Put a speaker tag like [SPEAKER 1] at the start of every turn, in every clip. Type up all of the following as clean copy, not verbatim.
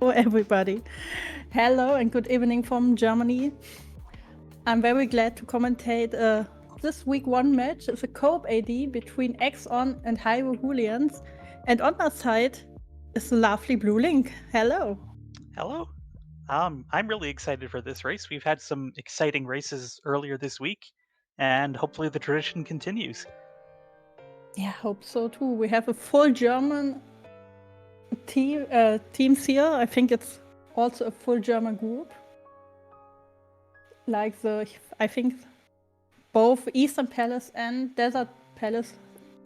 [SPEAKER 1] everybody. Hello and good evening from Germany. I'm very glad to commentate this week 1 match. It's a co-op AD between ExOn and Hyrule. And on my side is the lovely Blue Link. Hello.
[SPEAKER 2] Hello. I'm really excited for this race. We've had some exciting races earlier this week, and hopefully the tradition continues.
[SPEAKER 1] Yeah, hope so too. We have a full German teams here. I think it's also a full German group. I think both Eastern Palace and Desert Palace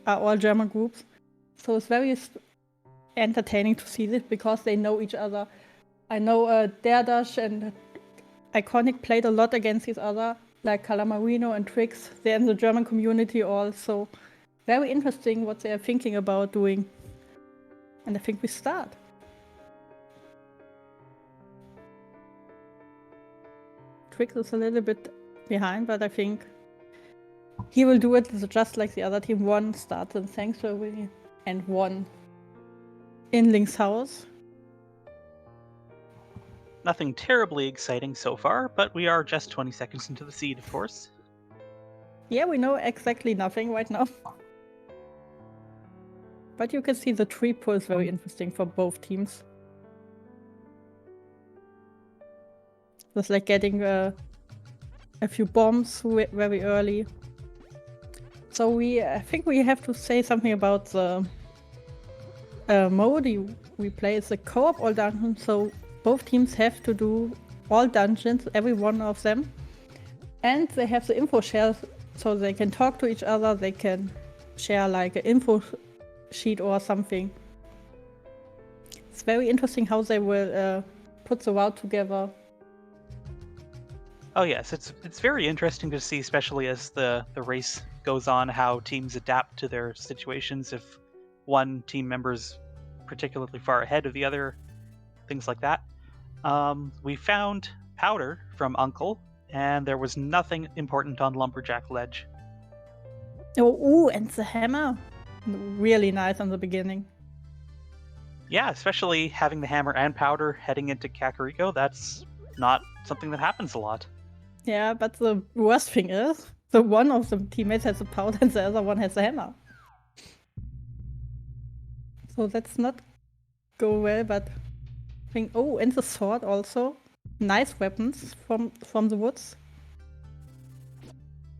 [SPEAKER 1] are all German groups. So it's very entertaining to see this because they know each other. I know derdasch and IConIC played a lot against each other, like Kalamarino and Tr1xXx. They're in the German community also. Very interesting what they are thinking about doing. And I think we start. Tr1xXx is a little bit behind, but I think he will do it just like the other team. One starts in Sanctuary and one in Link's house.
[SPEAKER 2] Nothing terribly exciting so far, but we are just 20 seconds into the seed, of course.
[SPEAKER 1] Yeah, we know exactly nothing right now. But you can see the tree pull is very interesting for both teams. It's like getting a few bombs very early. So I think we have to say something about the mode we play. It's a co-op all dungeons, so both teams have to do all dungeons, every one of them. And they have the info share, so they can talk to each other, they can share like an info sheet or something. It's very interesting how they will put the route together.
[SPEAKER 2] Oh yes, it's very interesting to see, especially as the race goes on, how teams adapt to their situations. If one team member's particularly far ahead of the other, things like that. We found powder from Uncle, and there was nothing important on Lumberjack Ledge.
[SPEAKER 1] Oh, and the hammer. Really nice in the beginning.
[SPEAKER 2] Yeah, especially having the hammer and powder heading into Kakariko, that's not something that happens a lot.
[SPEAKER 1] Yeah, but the worst thing is, the one of the teammates has the powder and the other one has the hammer. So that's not go well, but I think, oh, and the sword also. Nice weapons from the woods.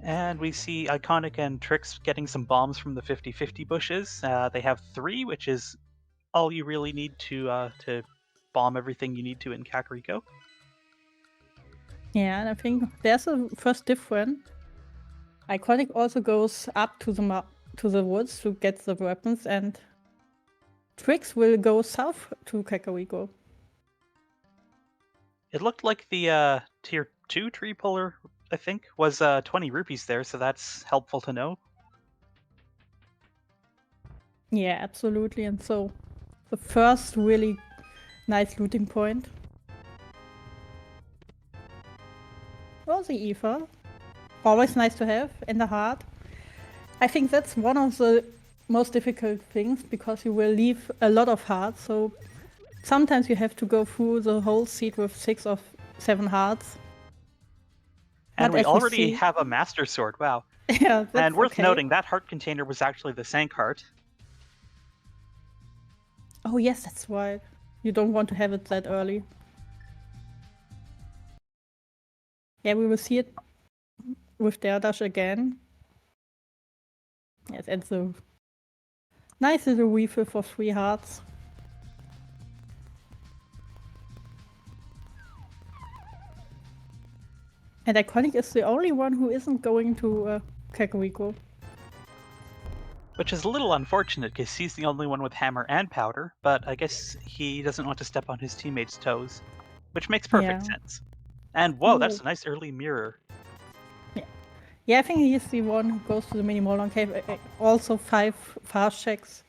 [SPEAKER 2] And we see IConIC and Tr1xXx getting some bombs from the 50-50 bushes. They have 3, which is all you really need to bomb everything you need to in Kakariko.
[SPEAKER 1] Yeah, and I think there's a first difference. IConIC also goes up to the woods to get the weapons, and Tr1xXx will go south to Kakariko.
[SPEAKER 2] It looked like the tier 2 tree puller, I think, was 20 rupees there, so that's helpful to know.
[SPEAKER 1] Yeah, absolutely. And so the first really nice looting point. Oh, the ether. Always nice to have in the heart. I think that's one of the most difficult things because you will leave a lot of hearts. So sometimes you have to go through the whole seed with 6 or 7 hearts.
[SPEAKER 2] And
[SPEAKER 1] But
[SPEAKER 2] we
[SPEAKER 1] as we
[SPEAKER 2] already
[SPEAKER 1] see,
[SPEAKER 2] have a Master Sword, wow.
[SPEAKER 1] yeah, that's
[SPEAKER 2] And worth
[SPEAKER 1] okay.
[SPEAKER 2] noting, that heart container was actually the Sank heart.
[SPEAKER 1] Oh yes, that's right. You don't want to have it that early. Yeah, we will see it with derdasch again. Yes, and the nice little refill for 3 hearts. And IConIC is the only one who isn't going to Kakariko.
[SPEAKER 2] Which is a little unfortunate because he's the only one with hammer and powder, but I guess he doesn't want to step on his teammates' toes, which makes perfect sense. And whoa, that's a nice early mirror.
[SPEAKER 1] Yeah, I think he's the one who goes to the mini Molon cave. Also 5 fast checks.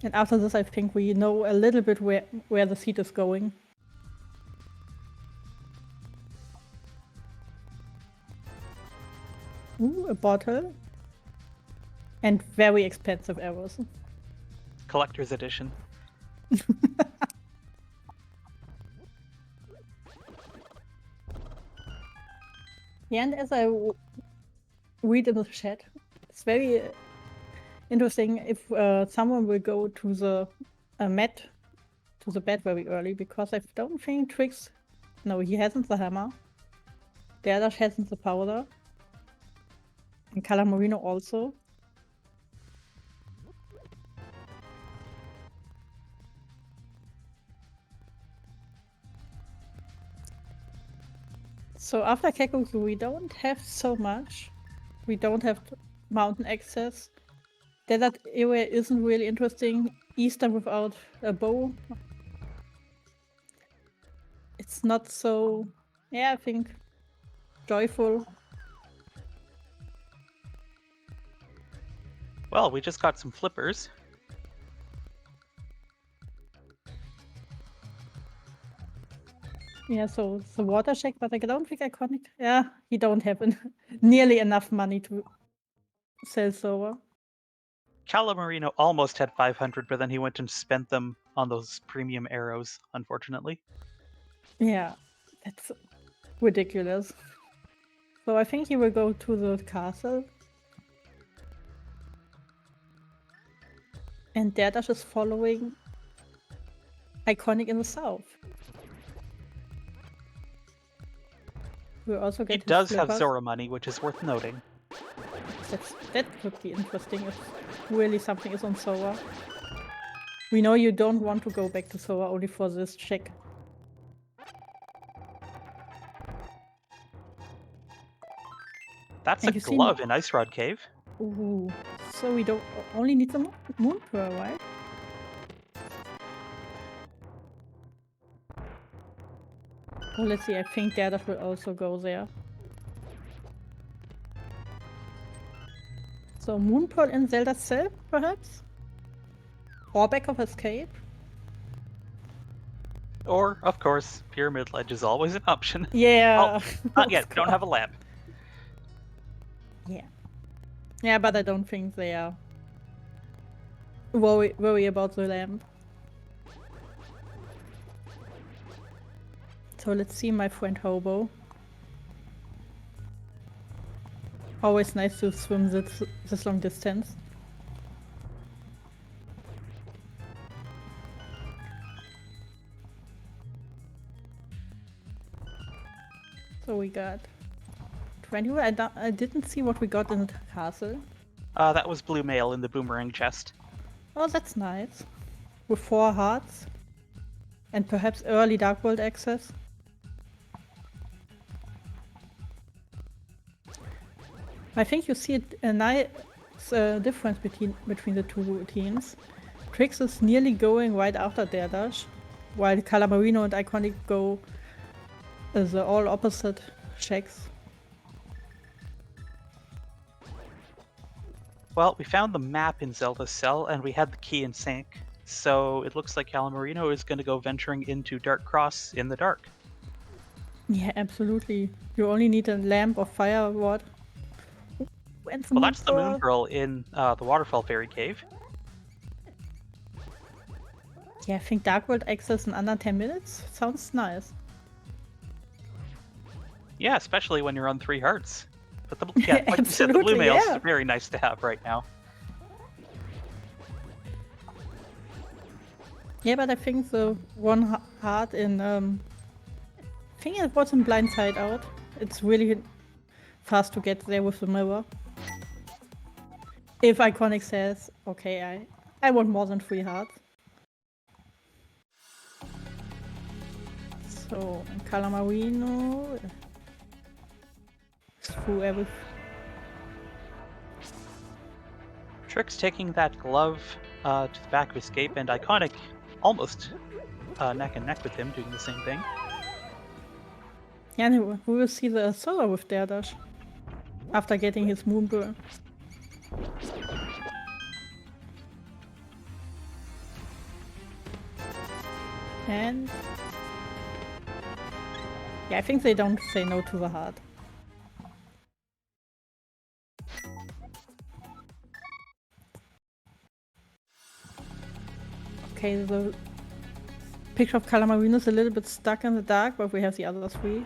[SPEAKER 1] And after this, I think we know a little bit where the seed is going. Ooh, a bottle. And very expensive arrows.
[SPEAKER 2] Collector's edition.
[SPEAKER 1] Yeah, and as I read in the chat, it's very interesting if someone will go to the bed very early, because I don't think Trix... No, he hasn't the hammer. derdasch hasn't the powder. And Kalamarino also. So after Kekuku, we don't have so much. We don't have mountain access. Desert area isn't really interesting. Eastern without a bow. It's not so, yeah, I think, joyful.
[SPEAKER 2] Well, we just got some flippers.
[SPEAKER 1] Yeah, so the water check, but I don't think IConIC. Yeah, he don't have nearly enough money to sell Sora.
[SPEAKER 2] Kalamarino almost had 500, but then he went and spent them on those premium arrows, unfortunately.
[SPEAKER 1] Yeah, that's ridiculous. So I think he will go to the castle. And derdasch is following IConIC in the south. We'll also get
[SPEAKER 2] He does have Zora money, which is worth noting.
[SPEAKER 1] That could be interesting if really something is on Sora. We know you don't want to go back to Sora only for this check.
[SPEAKER 2] That's a glove in Ice Rod Cave.
[SPEAKER 1] Ooh, so we don't only need the moon pearl, right? Well, let's see, I think derdasch will also go there. So moon pearl in Zelda's cell, perhaps? Or back of escape?
[SPEAKER 2] Or, of course, Pyramid Ledge is always an option.
[SPEAKER 1] Yeah.
[SPEAKER 2] Oh, not yet, we don't have a lamp.
[SPEAKER 1] Yeah. Yeah, but I don't think they are worry about the lamp. So let's see my friend Hobo. Always nice to swim this long distance. So we got 20. I didn't see what we got in the castle.
[SPEAKER 2] That was blue mail in the boomerang chest.
[SPEAKER 1] Oh, that's nice. With 4 hearts. And perhaps early Dark World access. I think you see a nice difference between the two teams. Trix is nearly going right after derdasch, while Kalamarino and IConIC go the all opposite checks.
[SPEAKER 2] Well, we found the map in Zelda's cell, and we had the key in sync, so it looks like Kalamarino is going to go venturing into Dark Cross in the dark.
[SPEAKER 1] Yeah, absolutely. You only need a lamp or fire rod.
[SPEAKER 2] Well, that's the moon pearl in the Waterfall Fairy Cave.
[SPEAKER 1] Yeah, I think Dark World access in under 10 minutes sounds nice.
[SPEAKER 2] Yeah, especially when you're on 3 hearts. But like you said, the blue mail is very nice to have right now.
[SPEAKER 1] Yeah, but I think the 1 heart in I think it was in Blind Side Out. It's really fast to get there with the mirror. If IConIC says, okay, I want more than 3 hearts. So, Kalamarino through everything.
[SPEAKER 2] Trix taking that glove to the back of escape, and IConIC almost neck and neck with him, doing the same thing.
[SPEAKER 1] Yeah, and we will see the Sora with derdasch after getting his moonburn. And yeah, I think they don't say no to the heart. Okay, the picture of Kalamarino is a little bit stuck in the dark, but we have the other 3.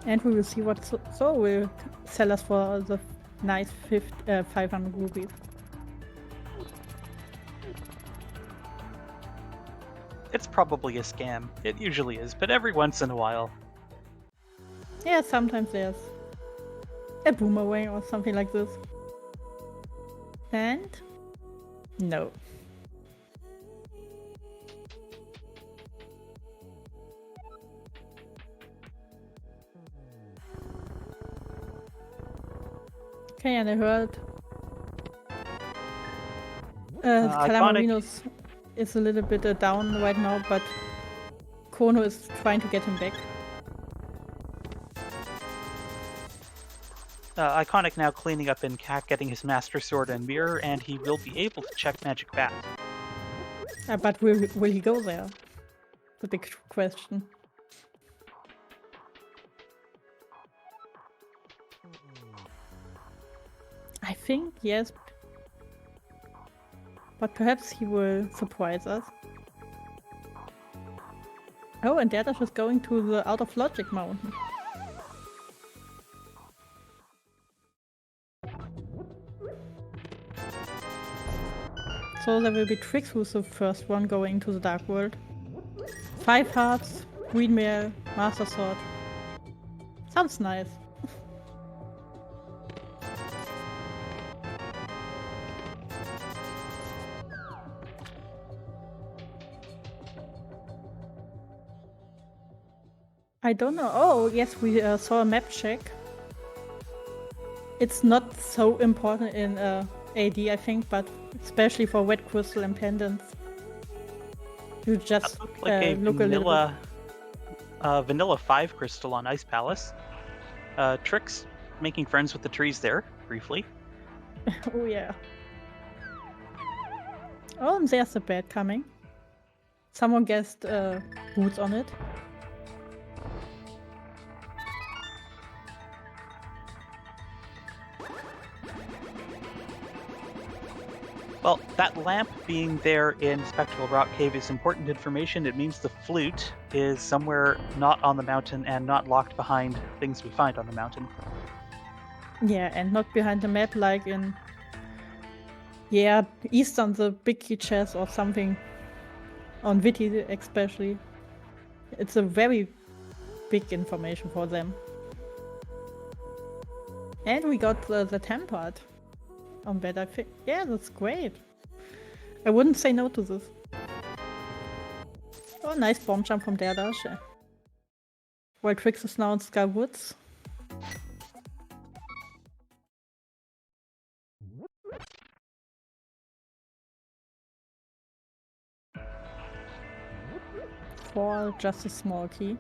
[SPEAKER 1] And we will see what so will sell us for the nice 500 rupees.
[SPEAKER 2] It's probably a scam. It usually is, but every once in a while.
[SPEAKER 1] Yeah, sometimes there's a boomerang or something like this. And no. Okay, and I heard Kalamarino's is a little bit down right now, but Kono is trying to get him back.
[SPEAKER 2] IConIC now cleaning up in CAC, getting his Master Sword and Mirror, and he will be able to check Magic Bat.
[SPEAKER 1] But will he go there? The big question. I think yes. But perhaps he will surprise us. Oh, and derdasch is going to the Out of Logic mountain. So there will be Trix who's the first one going to the Dark World. 5 hearts, Green Mail, Master Sword. Sounds nice. I don't know. Oh, yes, we saw a map check. It's not so important in AD, I think, but especially for wet crystal and pendants. You just
[SPEAKER 2] look like a
[SPEAKER 1] look
[SPEAKER 2] vanilla, vanilla 5 crystal on Ice Palace. Trix making friends with the trees there, briefly.
[SPEAKER 1] Oh, yeah. Oh, and there's a bed coming. Someone guessed boots on it.
[SPEAKER 2] Well, that lamp being there in Spectral Rock Cave is important information. It means the flute is somewhere not on the mountain and not locked behind things we find on the mountain.
[SPEAKER 1] Yeah, and not behind the map like in... Yeah, east on the big key chest or something. On Witty especially. It's a very big information for them. And we got the tempered on bed, I think. Yeah, that's great. I wouldn't say no to this. Oh, nice bomb jump from derdasch. While Trix is now in Sky Woods. For just a small key.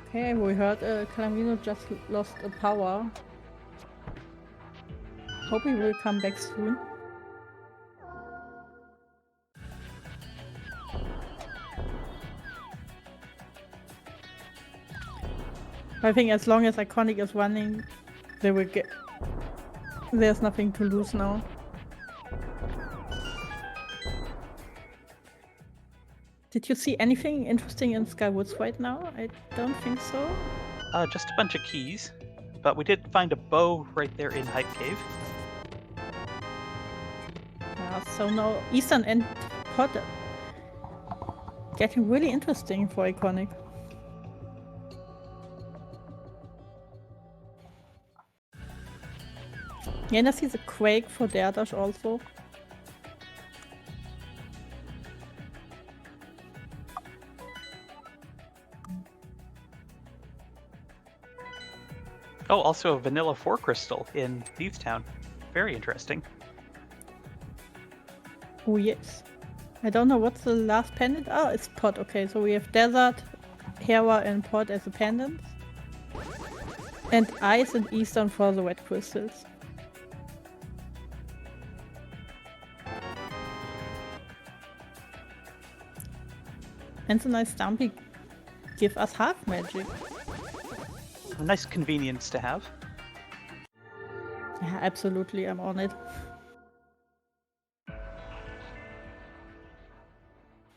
[SPEAKER 1] Okay, we heard Kalamarino just lost a power. Hope he will come back soon. I think as long as IConIC is running, they will get... There's nothing to lose now. Did you see anything interesting in Skywoods right now? I don't think so.
[SPEAKER 2] Just a bunch of keys, but we did find a bow right there in Hype Cave.
[SPEAKER 1] So now Eastern and Pod getting really interesting for IConIC. Yeah, and I see the Quake for derdasch also.
[SPEAKER 2] Oh, also a vanilla 4 crystal in Thieves Town. Very interesting.
[SPEAKER 1] Oh yes. I don't know what's the last pendant. Oh, it's Pod. Okay, so we have Desert, Hera and Pod as the pendants. And Ice and Eastern for the wet crystals. And the nice Stumpy give us half magic.
[SPEAKER 2] A nice convenience to have.
[SPEAKER 1] Yeah, absolutely, I'm on it.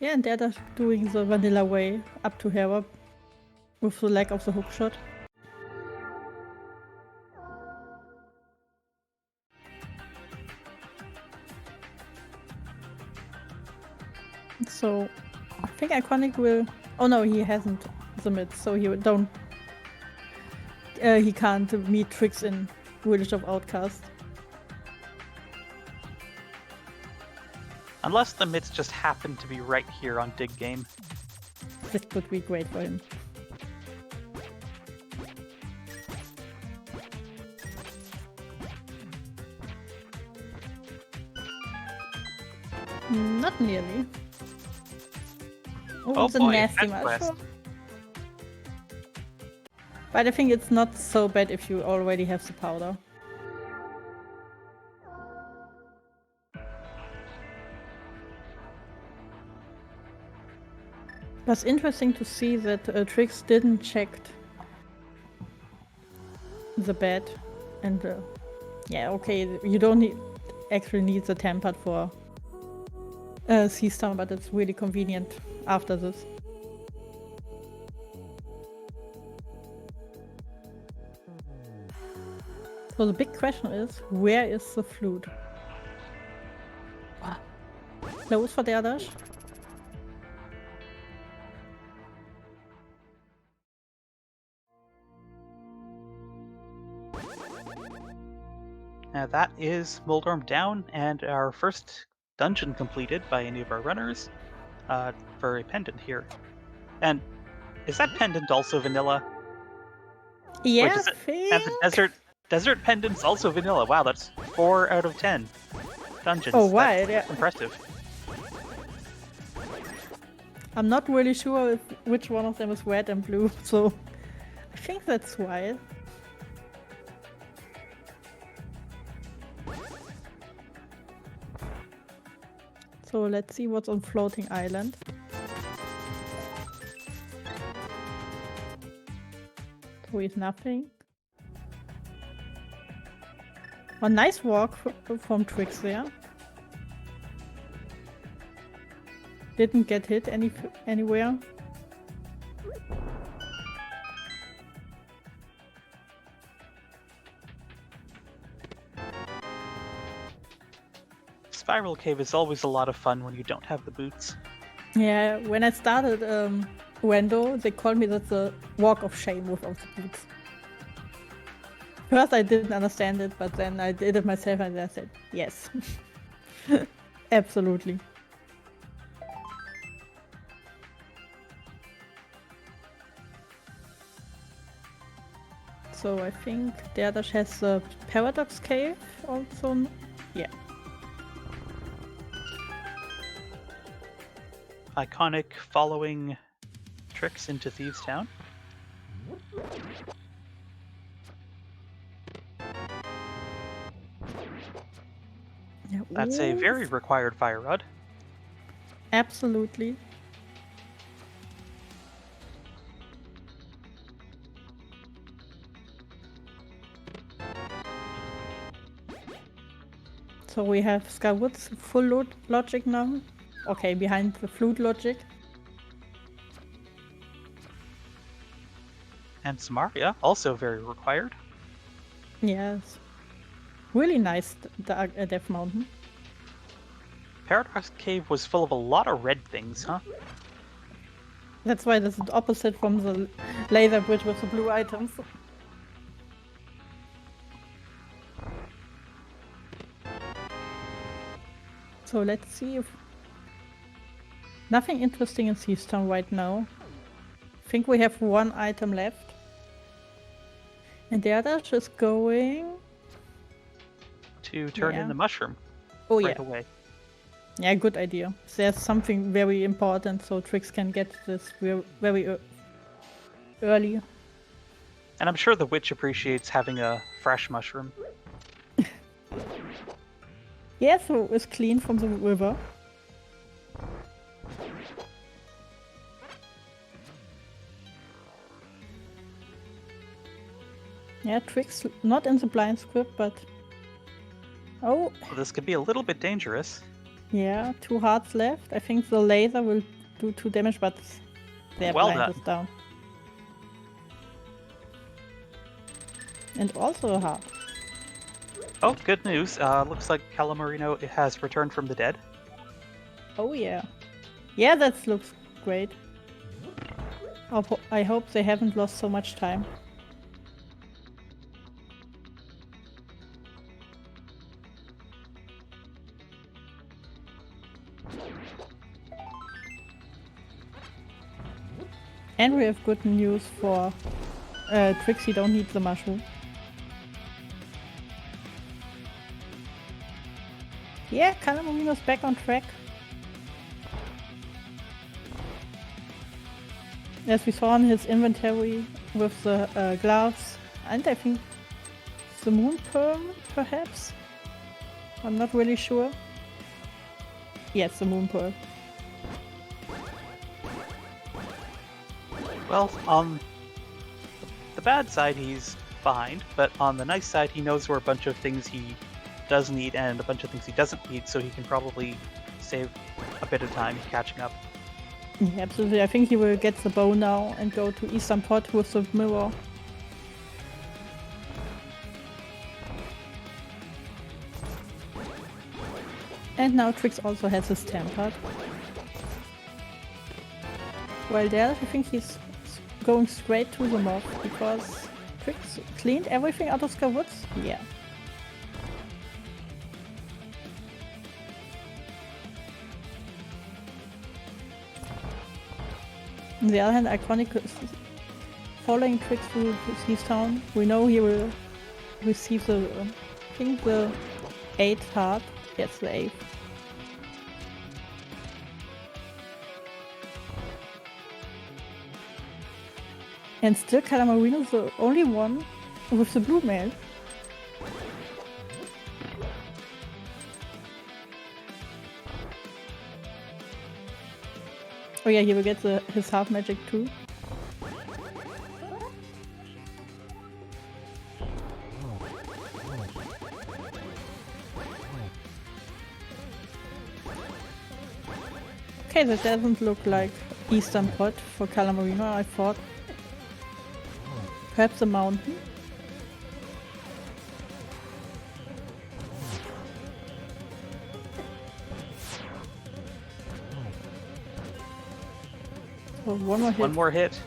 [SPEAKER 1] Yeah, and they're just doing the vanilla way up to Hera with the lack of the hook shot. So I think IConIC will. Oh no, he hasn't the mid, so he don't. He can't meet Tricks in Village of Outcast.
[SPEAKER 2] Unless the mids just happen to be right here on Dig Game.
[SPEAKER 1] This would be great for him. Not nearly. Oh, it's a
[SPEAKER 2] boy,
[SPEAKER 1] nasty
[SPEAKER 2] Pet
[SPEAKER 1] mushroom.
[SPEAKER 2] Quest.
[SPEAKER 1] But I think it's not so bad if you already have the powder. It was interesting to see that Trix didn't check the bed, and yeah, okay, you don't actually need the Tempad for Sea Star, but it's really convenient after this. So the big question is, where is the flute? Close for derdasch.
[SPEAKER 2] Now that is Moldorm down, and our first dungeon completed by any of our runners for a pendant here. And is that pendant also vanilla?
[SPEAKER 1] Yeah,
[SPEAKER 2] And the desert pendant's also vanilla. Wow, that's 4 out of 10 dungeons.
[SPEAKER 1] Oh, wow,
[SPEAKER 2] That's
[SPEAKER 1] yeah.
[SPEAKER 2] impressive.
[SPEAKER 1] I'm not really sure which one of them is red and blue, so I think that's why. So let's see what's on Floating Island. So is nothing. A nice walk from Trix there. Didn't get hit anywhere.
[SPEAKER 2] Spiral Cave is always a lot of fun when you don't have the boots.
[SPEAKER 1] Yeah, when I started Wendo, they called me that the walk of shame without the boots. First I didn't understand it, but then I did it myself and I said, yes. Absolutely. So I think derdasch has the Paradox Cave also. Yeah.
[SPEAKER 2] IConIC following Trix into Thieves Town.
[SPEAKER 1] Yeah.
[SPEAKER 2] That's a very required fire rod.
[SPEAKER 1] Absolutely. So we have Skywood's full logic now. Okay, behind the flute logic.
[SPEAKER 2] And Samaria, also very required.
[SPEAKER 1] Yes. Really nice Death Mountain.
[SPEAKER 2] Paradox Cave was full of a lot of red things, huh?
[SPEAKER 1] That's why this is opposite from the laser bridge with the blue items. So let's see if... Nothing interesting in Seastown right now. I think we have one item left. And derdasch is going...
[SPEAKER 2] To turn in the mushroom right away.
[SPEAKER 1] Yeah, good idea. There's something very important, so Trix can get this very early.
[SPEAKER 2] And I'm sure the witch appreciates having a fresh mushroom.
[SPEAKER 1] Yeah, so it's clean from the river. Yeah, Trix not in the blind script, but... Oh!
[SPEAKER 2] Well, this could be a little bit dangerous.
[SPEAKER 1] Yeah, 2 hearts left. I think the laser will do 2 damage, but their
[SPEAKER 2] Well
[SPEAKER 1] blind
[SPEAKER 2] done.
[SPEAKER 1] is down. And also a heart.
[SPEAKER 2] Oh, good news. Looks like Kalamarino has returned from the dead.
[SPEAKER 1] Oh yeah. Yeah, that looks great. I hope they haven't lost so much time. And we have good news for Trixie, don't need the mushroom. Yeah, Kalamarino's back on track. As we saw in his inventory with the gloves, and I think the moon pearl, perhaps? I'm not really sure. Yes, the moon pearl.
[SPEAKER 2] Well, on the bad side, he's behind, but on the nice side, he knows where a bunch of things he does need and a bunch of things he doesn't need, so he can probably save a bit of time catching up.
[SPEAKER 1] Yeah, absolutely. I think he will get the bow now and go to Eastern Pot with the mirror. And now Trix also has his tempered. While there, I think he's going straight to the mob because Trix cleaned everything out of Sky Woods. Yeah. On the other hand, IConIC is following Trix to Thief's Town. We know he will receive the, I think the 8th heart. Yes, the 8th. And still Kalamarino's the only one with the blue mail. Oh yeah, he will get his half magic too. Okay, that doesn't look like Eastern Pot for Kalamarino, I thought. Perhaps a mountain? Oh, one more hit.
[SPEAKER 2] One more hit.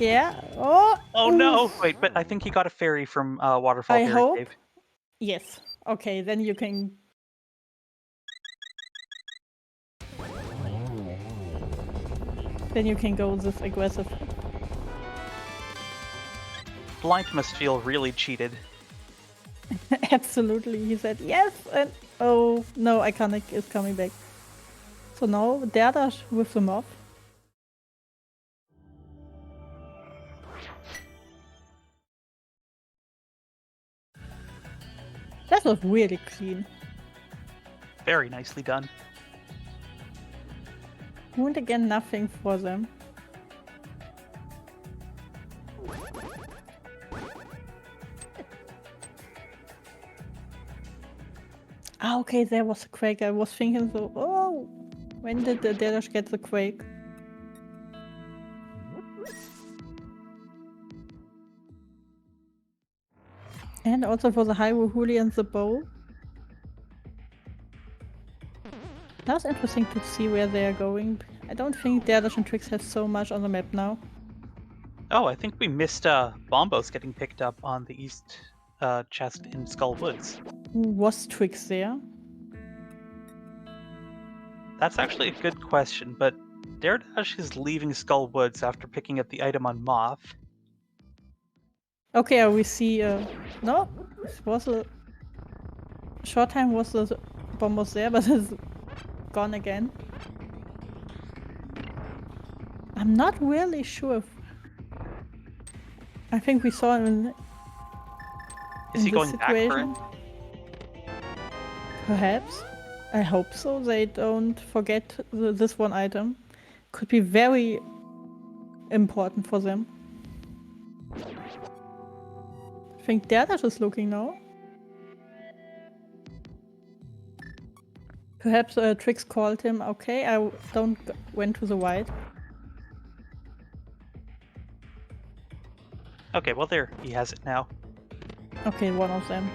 [SPEAKER 1] Yeah. Oh!
[SPEAKER 2] Oh no! Wait, but I think he got a fairy from Waterfall
[SPEAKER 1] I
[SPEAKER 2] Fairy
[SPEAKER 1] hope.
[SPEAKER 2] Cave.
[SPEAKER 1] Yes. Okay, then you can... Then you can go this aggressive.
[SPEAKER 2] Blind must feel really cheated.
[SPEAKER 1] Absolutely, he said yes, and oh no, IConIC is coming back. So now derdasch with the mob. That was really clean.
[SPEAKER 2] Very nicely done.
[SPEAKER 1] Wound again, nothing for them. Ah, okay, there was a quake. I was thinking so, oh, when did the derdasch get the quake? And also for the Hyrule Houlihans the bow. That's interesting to see where they are going. I don't think derdasch and Trix have so much on the map now.
[SPEAKER 2] Oh, I think we missed Bombos getting picked up on the east chest in Skull Woods.
[SPEAKER 1] Was Trix there?
[SPEAKER 2] That's actually a good question, but derdasch is leaving Skull Woods after picking up the item on Moth.
[SPEAKER 1] Okay, we see. No, it was a short time. Was the bomb was there, but it's gone again. I'm not really sure. I think we saw him.
[SPEAKER 2] Is he going back for it?
[SPEAKER 1] Perhaps. I hope so. They don't forget this one item. Could be very important for them. I think derdasch is looking now. Perhaps Trix called him. Okay, I don't went to the white.
[SPEAKER 2] Okay, well there, he has it now.
[SPEAKER 1] Okay, one of them.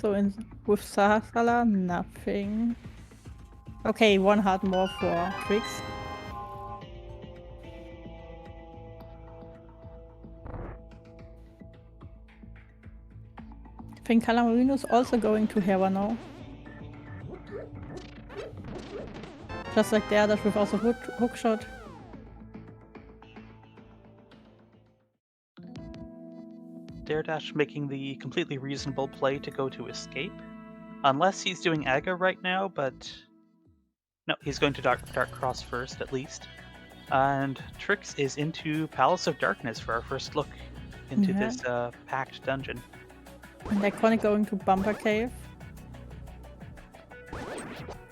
[SPEAKER 1] So with Sahasala, nothing. Okay, one heart more for Trix. I think Kalamarino is also going to Hera now. Just like the others without a hook shot.
[SPEAKER 2] derdasch making the completely reasonable play to go to escape. Unless he's doing Aga right now, but... No, he's going to Dark Cross first, at least. And Trix is into Palace of Darkness for our first look into this packed dungeon.
[SPEAKER 1] And IConIC going to Bumper Cave.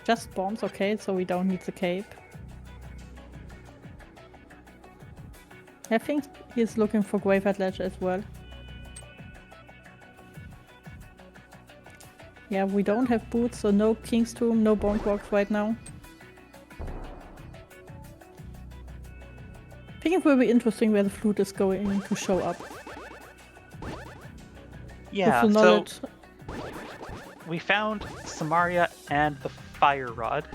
[SPEAKER 1] Just bombs, okay, so we don't need the cape. I think he's looking for Graveyard Ledge as well. Yeah, we don't have boots, so no King's Tomb, no Bone Box right now. I think it will be interesting where the flute is going to show up.
[SPEAKER 2] Yeah, so we found Samaria and the fire rod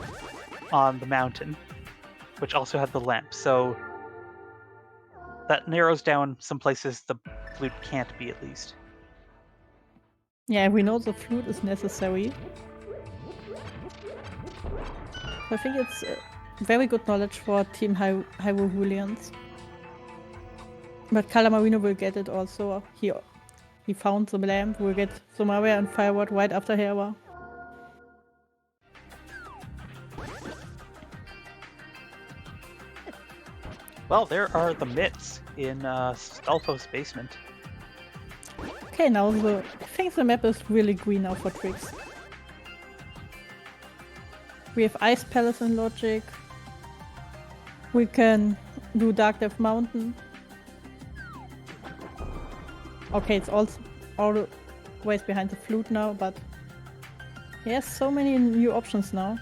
[SPEAKER 2] on the mountain, which also had the lamp, so that narrows down some places the flute can't be, at least.
[SPEAKER 1] Yeah, we know the flute is necessary. I think it's very good knowledge for Team Hyrule Houlihans. But Kalamarino will get it also. He found the lamp, we'll get Samaria and Fire Rod right after Hera.
[SPEAKER 2] Well, there are the mitts in Stalfo's basement.
[SPEAKER 1] Okay, now I think the map is really green now for Trix. We have Ice Palace in logic. We can do Dark Death Mountain. Okay, it's always behind the flute now, but he has so many new options now.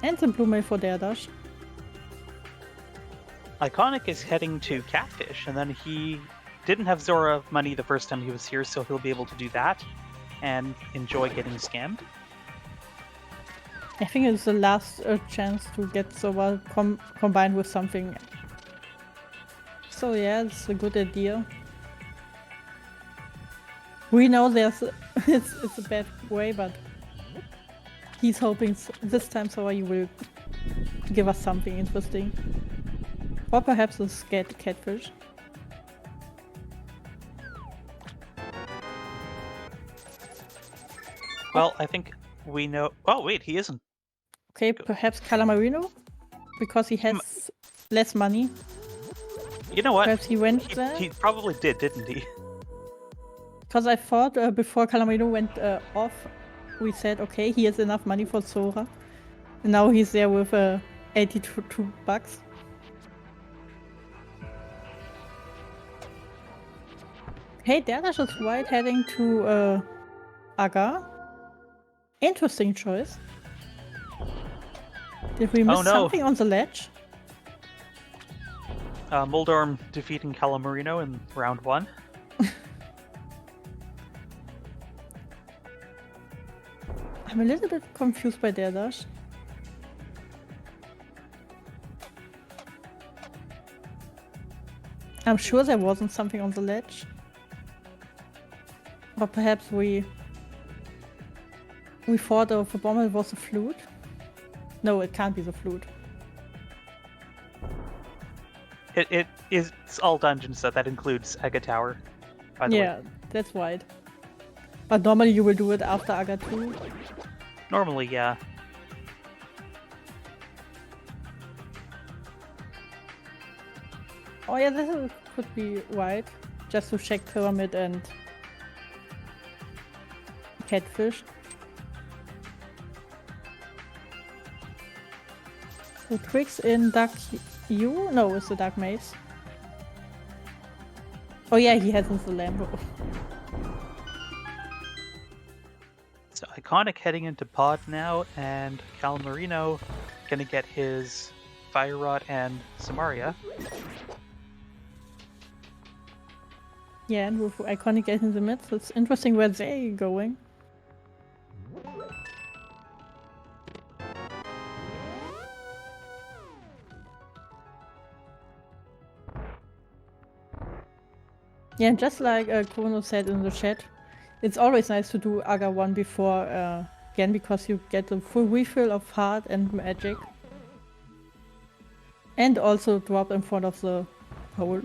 [SPEAKER 1] And the Blue Mail for derdasch.
[SPEAKER 2] IConIC is heading to Catfish, and then he didn't have Zora money the first time he was here, so he'll be able to do that and enjoy getting scammed.
[SPEAKER 1] I think it's the last chance to get Zora combined with something. So yeah, it's a good idea. We know it's a bad way, but he's hoping this time Zora you will give us something interesting. Or perhaps a scared catfish.
[SPEAKER 2] Well, I think we know... Oh, wait, he isn't.
[SPEAKER 1] Okay, perhaps Kalamarino? Because he has less money.
[SPEAKER 2] You know what?
[SPEAKER 1] Perhaps he went there?
[SPEAKER 2] He probably did, didn't he?
[SPEAKER 1] Because I thought before Kalamarino went off, we said, okay, he has enough money for Zora. And now he's there with $82. Hey, derdasch is right, heading to Aga. Interesting choice. Did we miss something on the ledge?
[SPEAKER 2] Moldorm defeating Kalamarino in round 1.
[SPEAKER 1] I'm a little bit confused by derdasch. I'm sure there wasn't something on the ledge. Or perhaps we thought the bomb was a flute. No, it can't be the flute.
[SPEAKER 2] It is all dungeons, so that includes Aga Tower, by the way.
[SPEAKER 1] Yeah, that's right. But normally you will do it after Aga 2.
[SPEAKER 2] Normally, yeah.
[SPEAKER 1] Oh yeah, this could be right. Just to check Pyramid and Catfish. So Trix in Dark U? No, it's the Dark Maze. Oh yeah, he hasn't the lamp.
[SPEAKER 2] IConIC heading into pod now, and Kalamarino gonna get his Fire Rod and Samaria.
[SPEAKER 1] Yeah, and with IConIC getting in the midst, it's interesting where they're going. Yeah, just like Kono said in the chat, it's always nice to do Aga 1 before again, because you get a full refill of heart and magic. And also drop in front of the hole.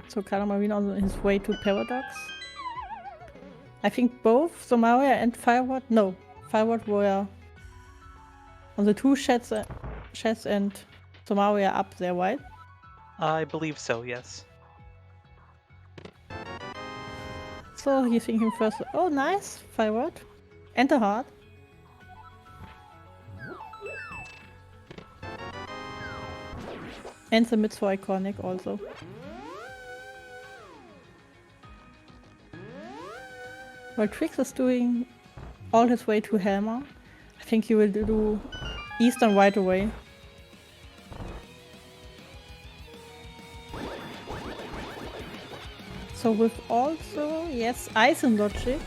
[SPEAKER 1] So Kalamarino on his way to Paradox. I think both Samaria and Fireward, no, Fireward were on the two sheds and Samaria up there, right?
[SPEAKER 2] I believe so, yes.
[SPEAKER 1] So he's thinking first, oh nice, Fireward. And a heart. And the mids for IConIC also. While Tr1xXx is doing all his way to Helma, I think he will do Eastern right away. So with also, yes, Ice and Logic,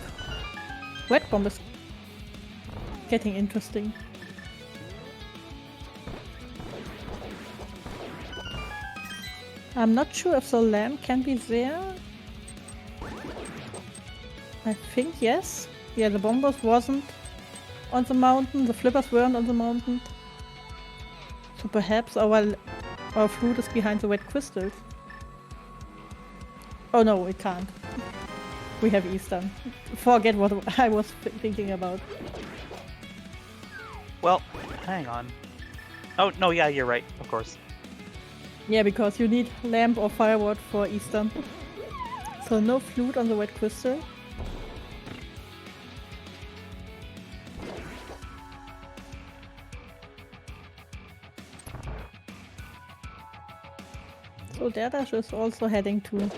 [SPEAKER 1] Red Bomb is getting interesting. I'm not sure if the lamp can be there. I think yes. Yeah, the bombers wasn't on the mountain, the flippers weren't on the mountain. So perhaps our flute is behind the red crystals. Oh no, it can't. We have Eastern. Forget what I was thinking about.
[SPEAKER 2] Well, hang on. Oh, no, yeah, you're right, of course.
[SPEAKER 1] Yeah, because you need lamp or fireward for Eastern. So no flute on the red crystal. So derdasch is also heading to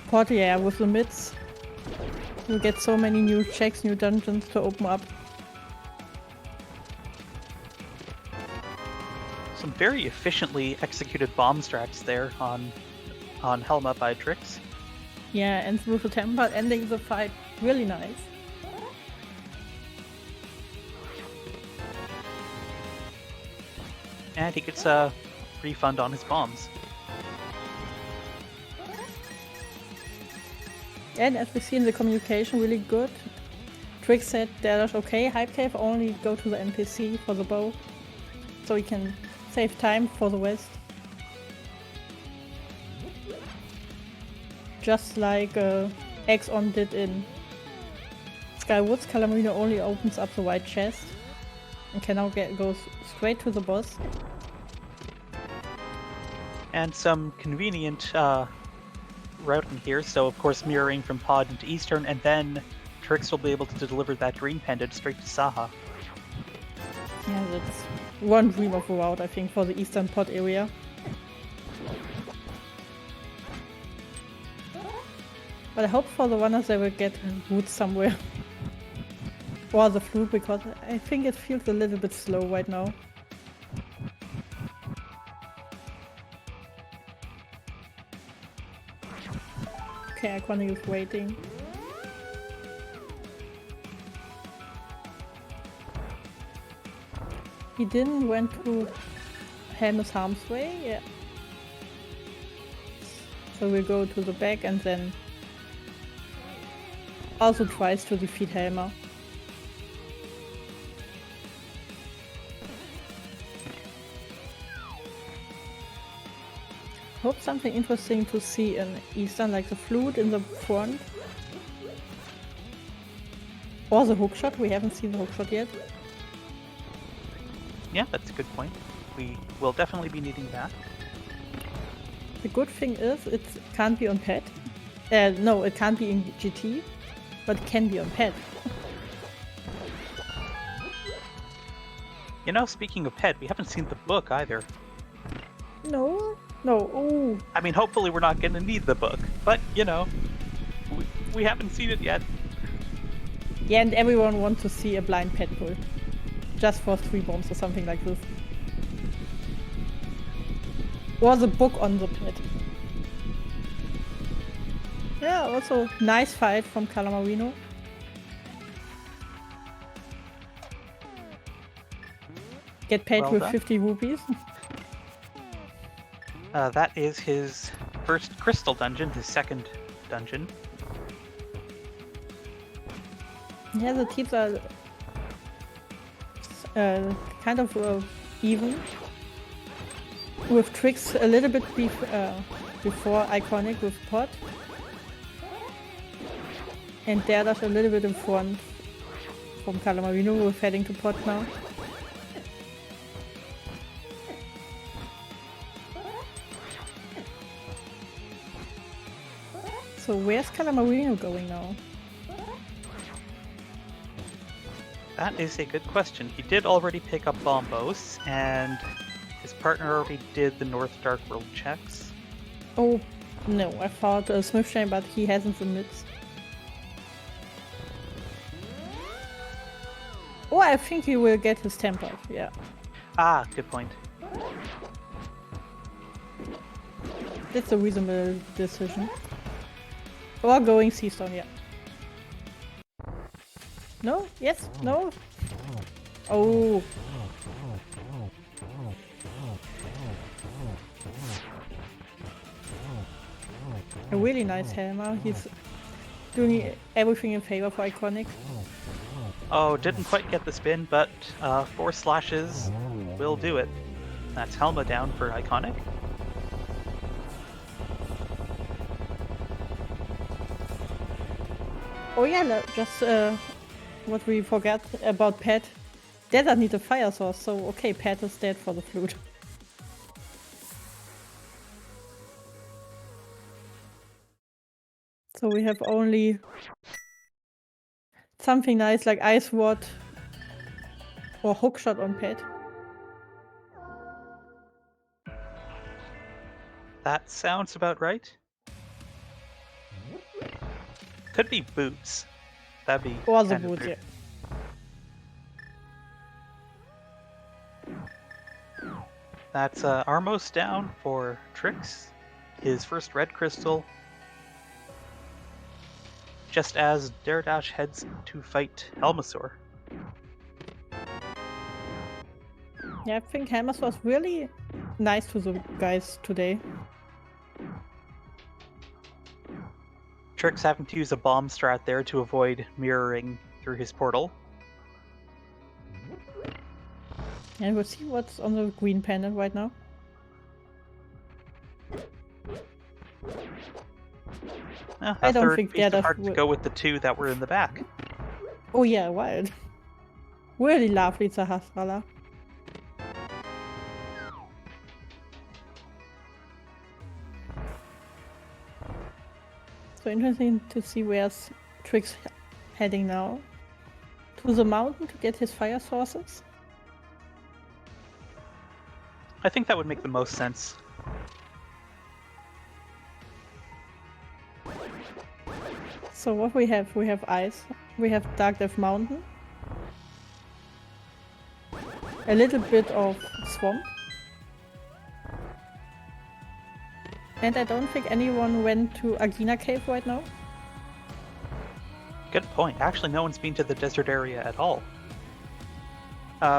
[SPEAKER 1] Portier with the mids. You get so many new checks, new dungeons to open up.
[SPEAKER 2] Some very efficiently executed bomb strats there on Helma by Tr1xXx.
[SPEAKER 1] Yeah, and with the temper ending the fight really nice.
[SPEAKER 2] And he gets a refund on his bombs.
[SPEAKER 1] And as we see in the communication, really good. Tr1xXx said derdasch, okay, Hype Cave only go to the NPC for the bow. So we can save time for the rest. Just like ExOn did in Skywoods, Kalamarino only opens up the white chest and can now go straight to the boss.
[SPEAKER 2] And some convenient routing here, so of course mirroring from pod into Eastern, and then Tr1xXx will be able to deliver that green pendant straight to Saha.
[SPEAKER 1] Yeah, that's one dream of a route, I think, for the Eastern pod area. But I hope for the runners they will get roots somewhere. Or the flute, because I think it feels a little bit slow right now. Okay, IConIC is waiting. He didn't went to Helma's Harm's Way, yeah. So we'll go to the back and then also tries to defeat Helma. Hope something interesting to see in Eastern, like the flute in the front. Or the hookshot, we haven't seen the hookshot yet.
[SPEAKER 2] Yeah, that's a good point. We will definitely be needing that.
[SPEAKER 1] The good thing is it can't be on pad. No, it can't be in GT, but it can be on pad.
[SPEAKER 2] You know, speaking of Pet, we haven't seen the book either.
[SPEAKER 1] No? No. Oh.
[SPEAKER 2] I mean, hopefully we're not going to need the book, but, you know, we haven't seen it yet.
[SPEAKER 1] Yeah, and everyone wants to see a blind pet pull. Just for 3 bombs or something like this. Or the book on the pet. Yeah, also nice fight from Kalamarino. Get paid
[SPEAKER 2] Well
[SPEAKER 1] with
[SPEAKER 2] done.
[SPEAKER 1] 50 rupees.
[SPEAKER 2] That is his first crystal dungeon, his second dungeon.
[SPEAKER 1] Yeah, the teams are kind of even. With Tricks a little bit before IConIC with Pot. And derdasch a little bit in front from Kalamarino with heading to Pot now. So where's Kalamarino going now?
[SPEAKER 2] That is a good question. He did already pick up Bombos, and his partner already did the North Dark World checks.
[SPEAKER 1] Oh, no, I thought Smithshane, but he hasn't the mids. Oh, I think he will get his temper, yeah.
[SPEAKER 2] Ah, good point.
[SPEAKER 1] That's a reasonable decision. Or going Seastone, yeah. No? Yes? No? Oh. A really nice hammer. He's doing everything in favor for IConIC.
[SPEAKER 2] Oh, didn't quite get the spin, but 4 slashes will do it. That's Helma down for IConIC.
[SPEAKER 1] Oh yeah, just what we forgot about Pat. Desert needs a fire source, so okay, Pat is dead for the flute. So we have only something nice like Ice Rod or Hookshot on Pat.
[SPEAKER 2] That sounds about right. Could be boots. That'd be
[SPEAKER 1] Or the
[SPEAKER 2] kind of
[SPEAKER 1] boots,
[SPEAKER 2] weird.
[SPEAKER 1] yeah.
[SPEAKER 2] That's Armos down for Trix. His first red crystal. Just as derdasch heads to fight Helmasaur.
[SPEAKER 1] Yeah, I think Hammers was really nice to the guys today.
[SPEAKER 2] Trix having to use a bomb strat there to avoid mirroring through his portal.
[SPEAKER 1] And we'll see what's on the green pendant right now. I don't think
[SPEAKER 2] piece of
[SPEAKER 1] derdasch
[SPEAKER 2] heart to go with the 2 that were in the back.
[SPEAKER 1] Oh yeah, wild. Really lovely Sahasrara. So interesting to see where's Trix heading now. To the mountain to get his fire sources?
[SPEAKER 2] I think that would make the most sense.
[SPEAKER 1] So what we have ice, we have Dark Death Mountain, a little bit of swamp, and I don't think anyone went to Agina Cave right now.
[SPEAKER 2] Good point. Actually, no one's been to the desert area at all.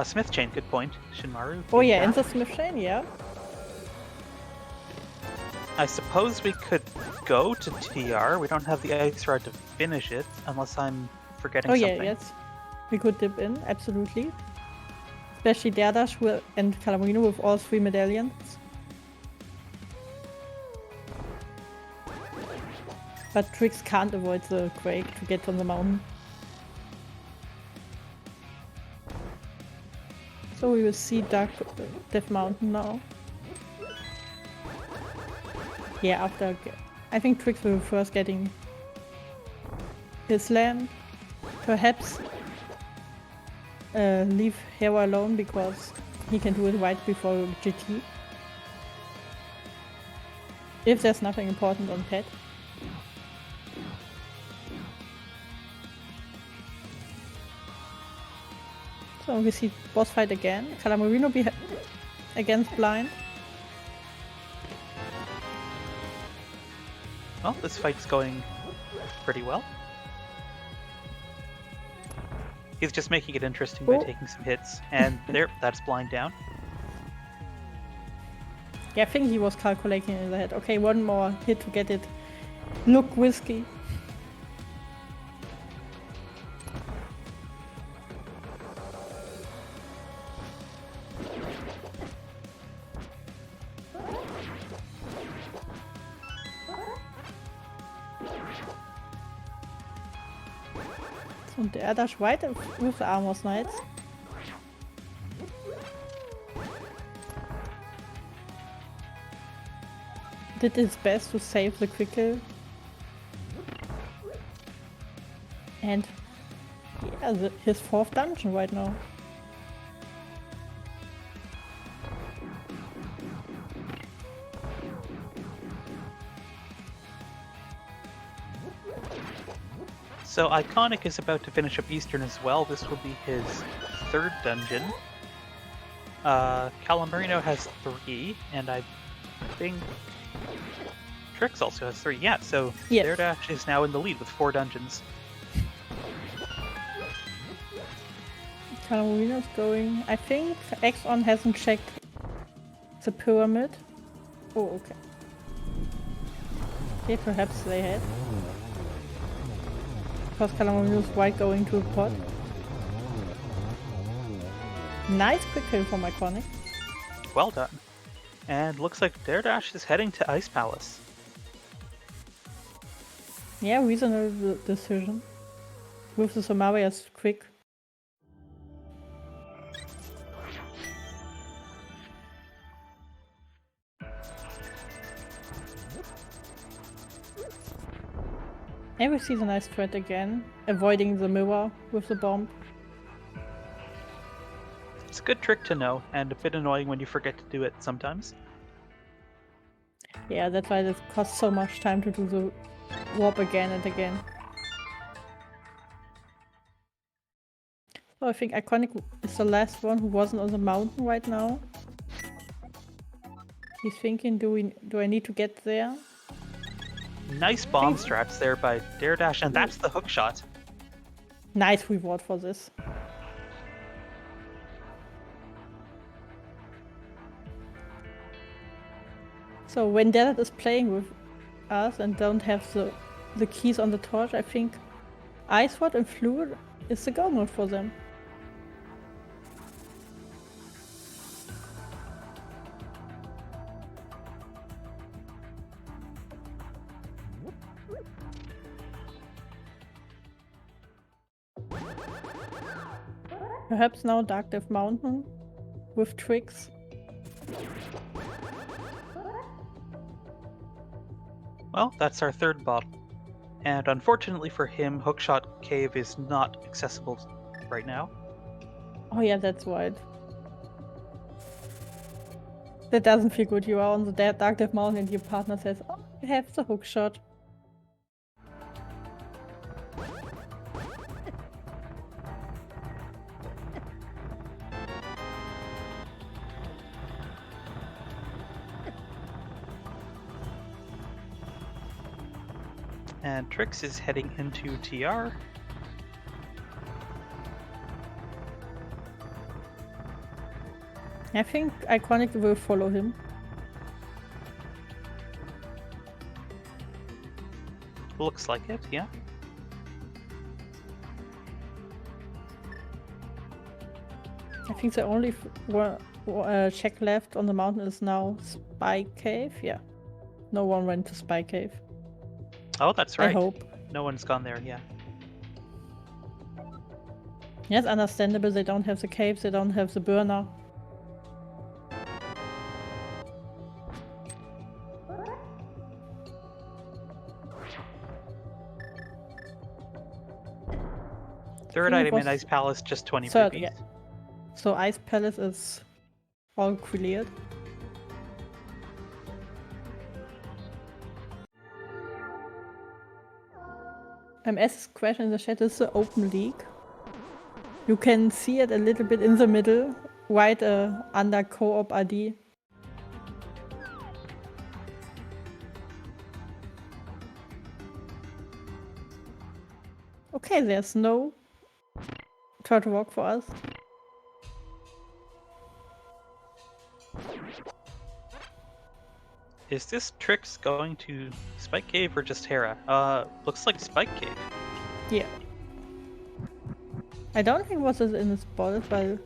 [SPEAKER 2] Smith Chain, good point. Shinmaru.
[SPEAKER 1] Oh yeah,
[SPEAKER 2] back.
[SPEAKER 1] and the Smithshane, yeah.
[SPEAKER 2] I suppose we could go to TR. We don't have the ice rod to finish it, unless I'm forgetting something.
[SPEAKER 1] Oh yeah, yes. We could dip in, absolutely. Especially derdasch and Kalamarino with all 3 medallions. But Trix can't avoid the quake to get on the mountain. So we will see Dark Death Mountain now. Yeah, after... I think Trix will first getting his land. Perhaps leave Hero alone because he can do it right before GT. If there's nothing important on pet. So we see boss fight again. Kalamarino against blind.
[SPEAKER 2] Well, this fight's going pretty well. He's just making it interesting by taking some hits, and there, that's blind down.
[SPEAKER 1] Yeah, I think he was calculating in the head. Okay, one more hit to get it look risky. Und derdasch right with the armor knights. Did his best to save the quick kill. And yeah, his 4th dungeon right now.
[SPEAKER 2] So IConIC is about to finish up Eastern as well. This will be his 3rd dungeon. Kalamarino has 3, and I think Tr1xXx also has 3. Yeah, so
[SPEAKER 1] yes.
[SPEAKER 2] derdasch is now in the lead with 4 dungeons.
[SPEAKER 1] Kalamarino's going. I think ExOn hasn't checked the pyramid. Oh, okay. Okay, perhaps they had. Because Kalamarino's right going to the pot. Nice quick kill from IConIC.
[SPEAKER 2] Well done. And looks like derdasch is heading to Ice Palace.
[SPEAKER 1] Yeah, reasonable decision. With the Samaria's quick. And we see the nice threat again, avoiding the mirror with the bomb.
[SPEAKER 2] It's a good trick to know, and a bit annoying when you forget to do it sometimes.
[SPEAKER 1] Yeah, that's why it costs so much time to do the warp again and again. So I think IConIC is the last one who wasn't on the mountain right now. He's thinking, do I need to get there?
[SPEAKER 2] Nice bomb strats there by derdasch, and that's the hook shot.
[SPEAKER 1] Nice reward for this. So when derdasch is playing with us and don't have the keys on the torch, I think Ice Rod and Fluid is the go mode for them. Perhaps now Dark Death Mountain with Tr1xXx.
[SPEAKER 2] Well, that's our 3rd bottle. And unfortunately for him, Hookshot Cave is not accessible right now.
[SPEAKER 1] Oh yeah, that's right. That doesn't feel good. You are on the Dark Death Mountain and your partner says, oh, I have the hookshot.
[SPEAKER 2] And Tr1xXx is heading into TR.
[SPEAKER 1] I think IConIC will follow him.
[SPEAKER 2] Looks like it, yeah.
[SPEAKER 1] I think the only check left on the mountain is now Spy Cave. Yeah. No one went to Spy Cave.
[SPEAKER 2] Oh, that's right.
[SPEAKER 1] I hope.
[SPEAKER 2] No one's gone there, yeah.
[SPEAKER 1] Yes, understandable. They don't have the caves, they don't have the burner.
[SPEAKER 2] Third item in Ice Palace, just 20
[SPEAKER 1] Third,
[SPEAKER 2] rupees.
[SPEAKER 1] yeah. So Ice Palace is all cleared. MS question in the chat is the open league. You can see it a little bit in the middle, right under co-op ID. Okay, there's no turtle walk for us.
[SPEAKER 2] Is this Trix going to Spike Cave or just Hera? Looks like Spike Cave.
[SPEAKER 1] Yeah. I don't think what is in his bottle, but I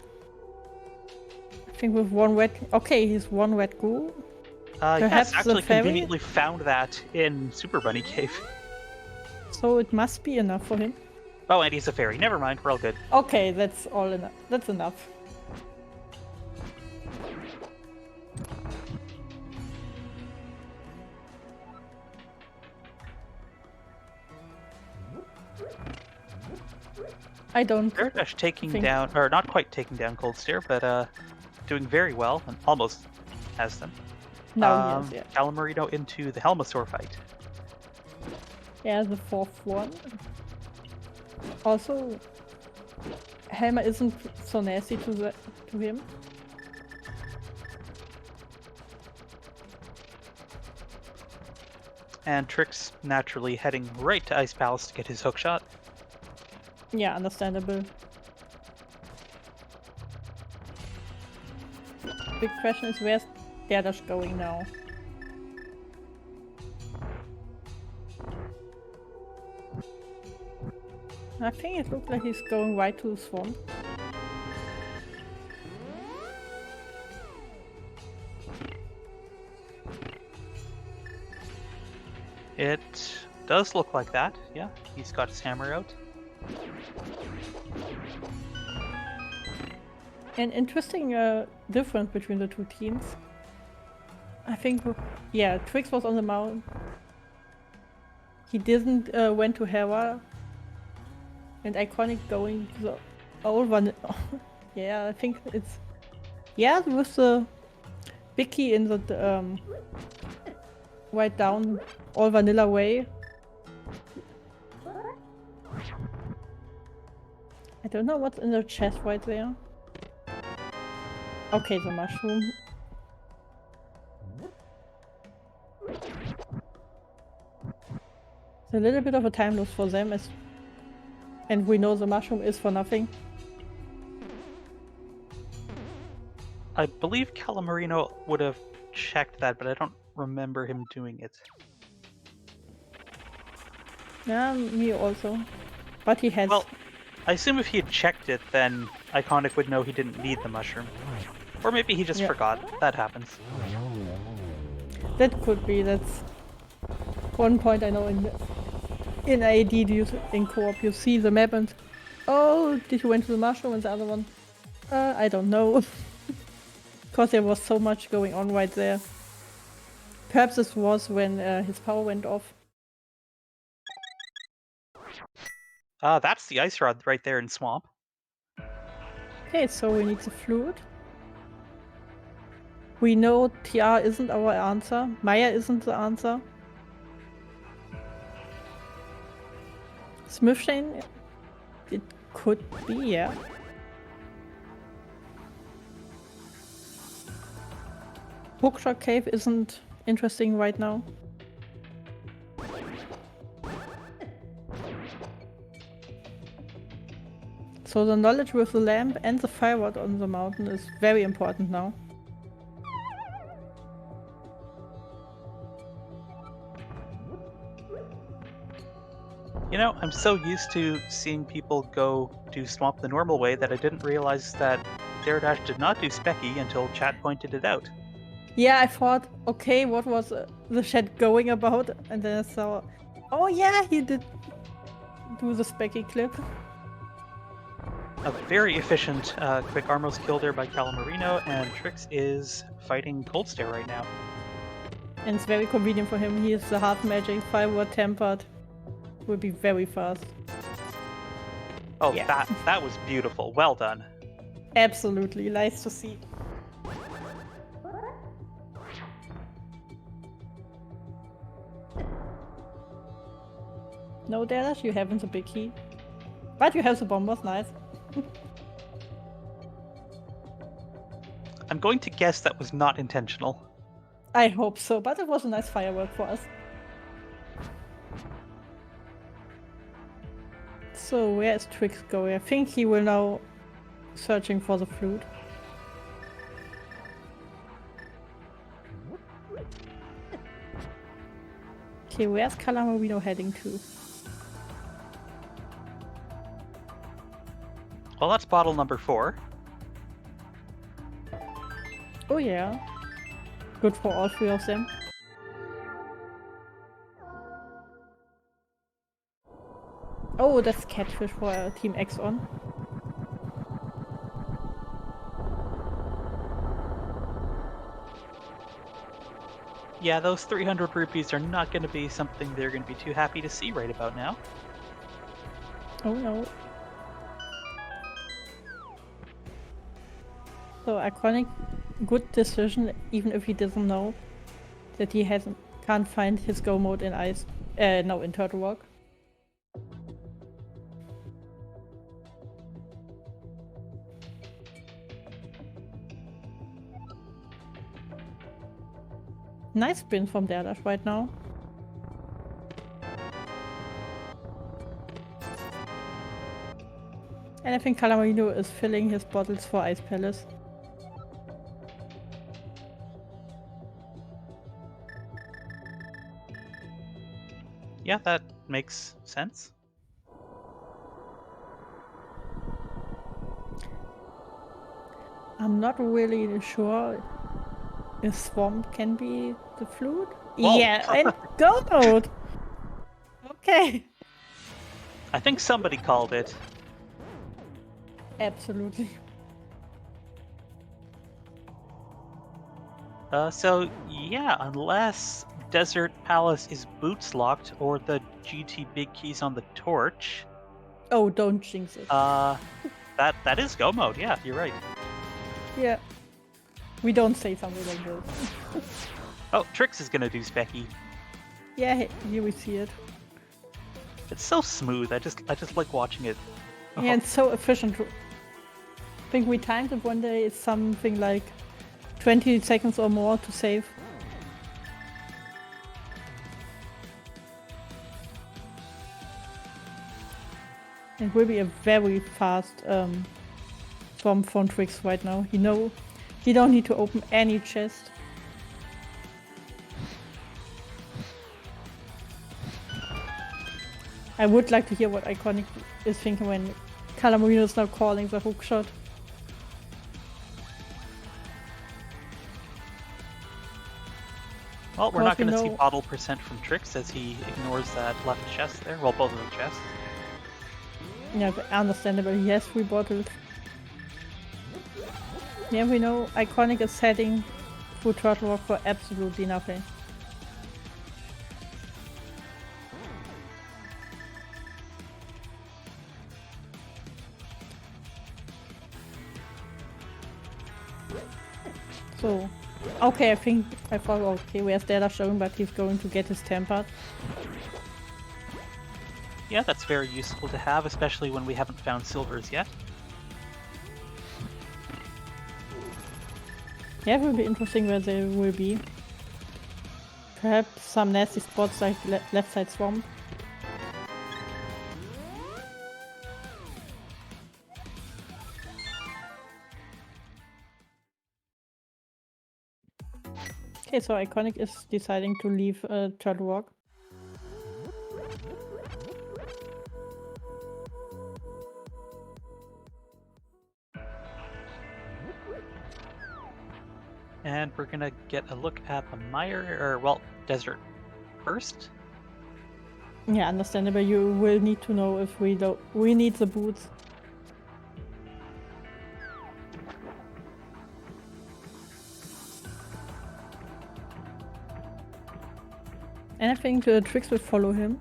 [SPEAKER 1] think with one red. Okay, he's one red goo.
[SPEAKER 2] Yes, actually conveniently found that in Super Bunny Cave.
[SPEAKER 1] So it must be enough for him.
[SPEAKER 2] Oh, and he's a fairy. Never mind, we're all good.
[SPEAKER 1] Okay, that's all enough. That's enough. I don't.
[SPEAKER 2] derdasch taking down, or not quite taking down Cold Stare, but doing very well and almost has them.
[SPEAKER 1] No, yes, yeah.
[SPEAKER 2] Kalamarino into the Helmasaur fight.
[SPEAKER 1] Yeah, the fourth one. Also, Helma isn't so nasty to him.
[SPEAKER 2] And Trix naturally heading right to Ice Palace to get his hook shot.
[SPEAKER 1] Yeah, understandable. Big question is, where's derdasch going now? I think it looks like he's going right to the swamp.
[SPEAKER 2] It does look like that, yeah. He's got his hammer out.
[SPEAKER 1] An interesting difference between the two teams. I think, yeah, Trix was on the mountain. He didn't went to Hera. And IConIC going to the old one. Yeah, I think it's... Yeah, with the Vicky in the right down all vanilla way. I don't know what's in the chest right there. Okay, the mushroom. It's a little bit of a time loss for them, and we know the mushroom is for nothing.
[SPEAKER 2] I believe Kalamarino would have checked that, but I don't remember him doing it.
[SPEAKER 1] Yeah, me also. But he has...
[SPEAKER 2] Well, I assume if he had checked it, then IConIC would know he didn't need the mushroom. Or maybe he just forgot. That happens.
[SPEAKER 1] That could be. That's one point I know in AD, in co-op, you see the map and... Oh, did you went to the mushroom? And the other one? I don't know. Because there was so much going on right there. Perhaps this was when his power went off.
[SPEAKER 2] That's the ice rod right there in Swamp.
[SPEAKER 1] Okay, so we need the flute. We know TR isn't our answer. Maya isn't the answer. Smithshane? It could be, yeah. Hookshot Cave isn't interesting right now. So the knowledge with the lamp and the fire rod on the mountain is very important now.
[SPEAKER 2] You know, I'm so used to seeing people go do Swamp the normal way that I didn't realize that derdasch did not do Specky until chat pointed it out.
[SPEAKER 1] Yeah, I thought, okay, what was the chat going about? And then I saw, oh yeah, he did do the Specky clip.
[SPEAKER 2] A very efficient quick armless kill there by Kalamarino, and Trix is fighting Cold Stare right now.
[SPEAKER 1] And it's very convenient for him. He is the hard magic, firewood tempered. Will be very fast.
[SPEAKER 2] Oh,
[SPEAKER 1] yeah.
[SPEAKER 2] that was beautiful. Well done.
[SPEAKER 1] Absolutely, nice to see. No, derdasch, you haven't a big key. But you have the bombers, nice.
[SPEAKER 2] I'm going to guess that was not intentional.
[SPEAKER 1] I hope so, but it was a nice firework for us. So where is Tr1xXx going? I think he will now searching for the flute. Okay, where's Kalamarino heading to?
[SPEAKER 2] Well, that's bottle number 4.
[SPEAKER 1] Oh yeah. Good for all 3 of them. Oh, that's catfish for Team ExOn.
[SPEAKER 2] Yeah, those 300 rupees are not going to be something they're going to be too happy to see right about now.
[SPEAKER 1] Oh no. So IConIC, good decision, even if he doesn't know that he can't find his go mode in ice. No, in Turtle Rock. Nice spin from derdasch right now. And I think Kalamarino is filling his bottles for Ice Palace.
[SPEAKER 2] Yeah, that makes sense.
[SPEAKER 1] I'm not really sure if Swamp can be the flute.
[SPEAKER 2] Whoa.
[SPEAKER 1] Yeah, and go mode! Okay.
[SPEAKER 2] I think somebody called it.
[SPEAKER 1] Absolutely.
[SPEAKER 2] So, yeah, unless Desert Palace is boots locked or the GT big keys on the torch.
[SPEAKER 1] Oh, don't jinx it.
[SPEAKER 2] That is go mode, yeah, you're right.
[SPEAKER 1] Yeah. We don't say something like this.
[SPEAKER 2] Oh, Tr1xXx is gonna do Specky.
[SPEAKER 1] Yeah, here we see it.
[SPEAKER 2] It's so smooth, I just like watching it.
[SPEAKER 1] Yeah, it's so efficient. I think we timed it one day, it's something like 20 seconds or more to save. It will be a very fast swamp from Tr1xXx right now. He don't need to open any chest. I would like to hear what IConIC is thinking when Kalamarino is now calling the hook shot.
[SPEAKER 2] Well, we're not going to see bottle percent from Tr1xXx as he ignores that left chest there. Well, both of the chests.
[SPEAKER 1] Yeah, but understandable. He has 3 bottles. Yeah, we know IConIC is heading through Turtle Rock for absolutely nothing. So, okay, I thought, okay, where's derdasch showing, but he's going to get his tempered.
[SPEAKER 2] Yeah, that's very useful to have, especially when we haven't found silvers yet.
[SPEAKER 1] Yeah, it will be interesting where they will be. Perhaps some nasty spots like left side swamp. Okay, so IConIC is deciding to leave Turtle Rock.
[SPEAKER 2] And we're gonna get a look at the mire, or well, desert first.
[SPEAKER 1] Yeah, understandable. You will need to know if we need the boots. And I think the Tr1xXx will follow him.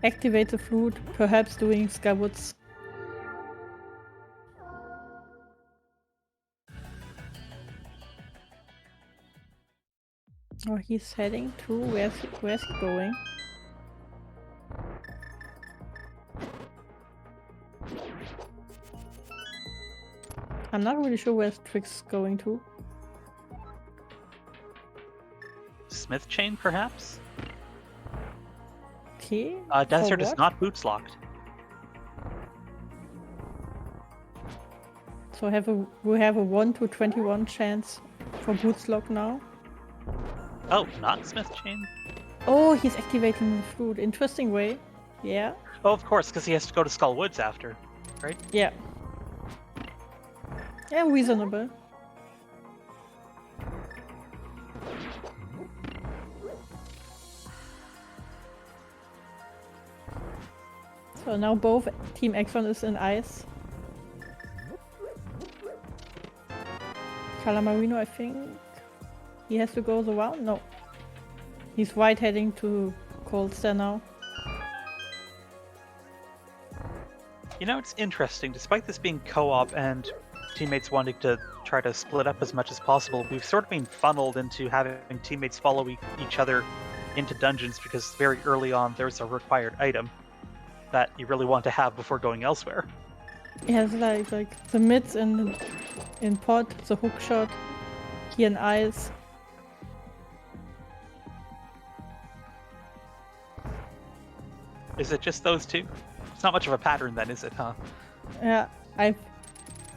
[SPEAKER 1] Activate the flute, perhaps doing Skywoods. Oh, he's heading to where's he going? I'm not really sure where Trix going to.
[SPEAKER 2] Smith chain, perhaps?
[SPEAKER 1] Okay.
[SPEAKER 2] Desert
[SPEAKER 1] for
[SPEAKER 2] is
[SPEAKER 1] what?
[SPEAKER 2] not boots locked.
[SPEAKER 1] So we have a 1 to 21 chance for boots lock now.
[SPEAKER 2] Oh, not Smith chain?
[SPEAKER 1] Oh, he's activating the fruit. Interesting way. Yeah.
[SPEAKER 2] Oh, of course, because he has to go to Skull Woods after, right?
[SPEAKER 1] Yeah. Yeah, reasonable. So now both Team ExOn is in ice. Kalamarino, I think he has to go the round. No, he's white heading to Coldster now.
[SPEAKER 2] You know, it's interesting. Despite this being co-op and teammates wanting to try to split up as much as possible, we've sort of been funneled into having teammates follow each other into dungeons because very early on there's a required item that you really want to have before going elsewhere.
[SPEAKER 1] Yeah, it's like the mids in pot, the hook shot, here in ice.
[SPEAKER 2] Is it just those two? It's not much of a pattern then, is it, huh?
[SPEAKER 1] Yeah,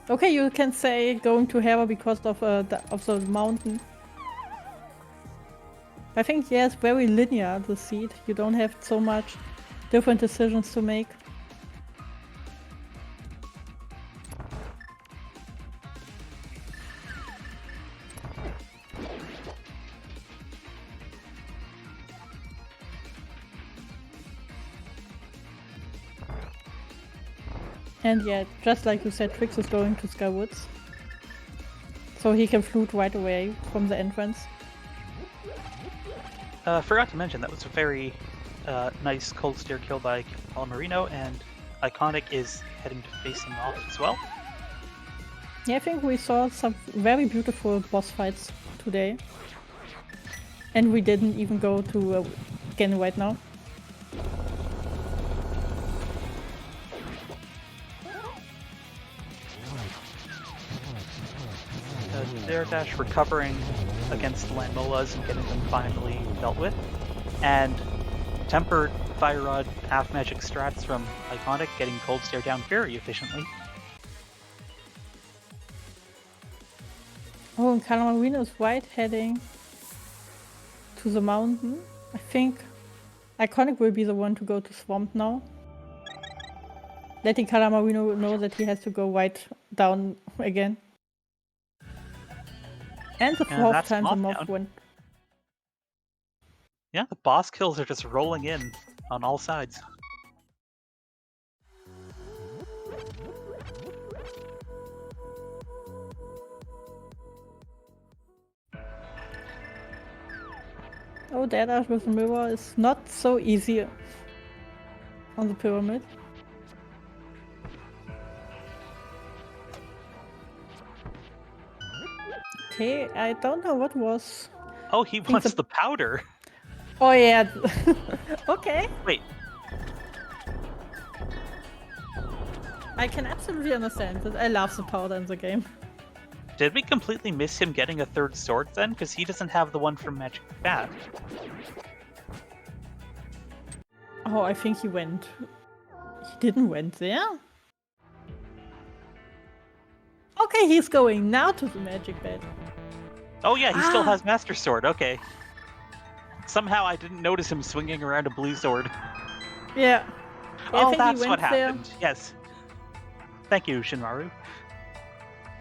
[SPEAKER 1] okay, you can say going to Hera because of the mountain. I think yeah, it's very linear, the seed. You don't have so much different decisions to make. And yeah, just like you said, Trix is going to Skywoods. So he can flute right away from the entrance.
[SPEAKER 2] Forgot to mention, that was a very nice cold steer kill by Kalamarino, and IConIC is heading to face him off as well.
[SPEAKER 1] Yeah, I think we saw some very beautiful boss fights today. And we didn't even go to Gen right now.
[SPEAKER 2] Derdasch recovering against the Landmolas and getting them finally dealt with. And tempered Fire Rod half magic strats from IConIC getting cold stare down very efficiently.
[SPEAKER 1] Oh, and Kalamarino is white heading to the mountain. I think IConIC will be the one to go to Swamp now. Letting Kalamarino know that he has to go white down again. And the fourth time the mob went.
[SPEAKER 2] Yeah, the boss kills are just rolling in on all sides.
[SPEAKER 1] Oh, derdasch with the mirror is not so easy on the pyramid. Okay, I don't know what was.
[SPEAKER 2] Oh, he wants the powder.
[SPEAKER 1] Oh yeah. Okay.
[SPEAKER 2] Wait.
[SPEAKER 1] I can absolutely understand that. I love the powder in the game.
[SPEAKER 2] Did we completely miss him getting a third sword then? Because he doesn't have the one from Magic Bat.
[SPEAKER 1] Oh, I think he went. He didn't went there? Okay, he's going now to the Magic Bed.
[SPEAKER 2] Oh yeah, he still has Master Sword, okay. Somehow I didn't notice him swinging around a blue sword.
[SPEAKER 1] Yeah.
[SPEAKER 2] Oh, that's what happened. There. Yes. Thank you, Shinmaru.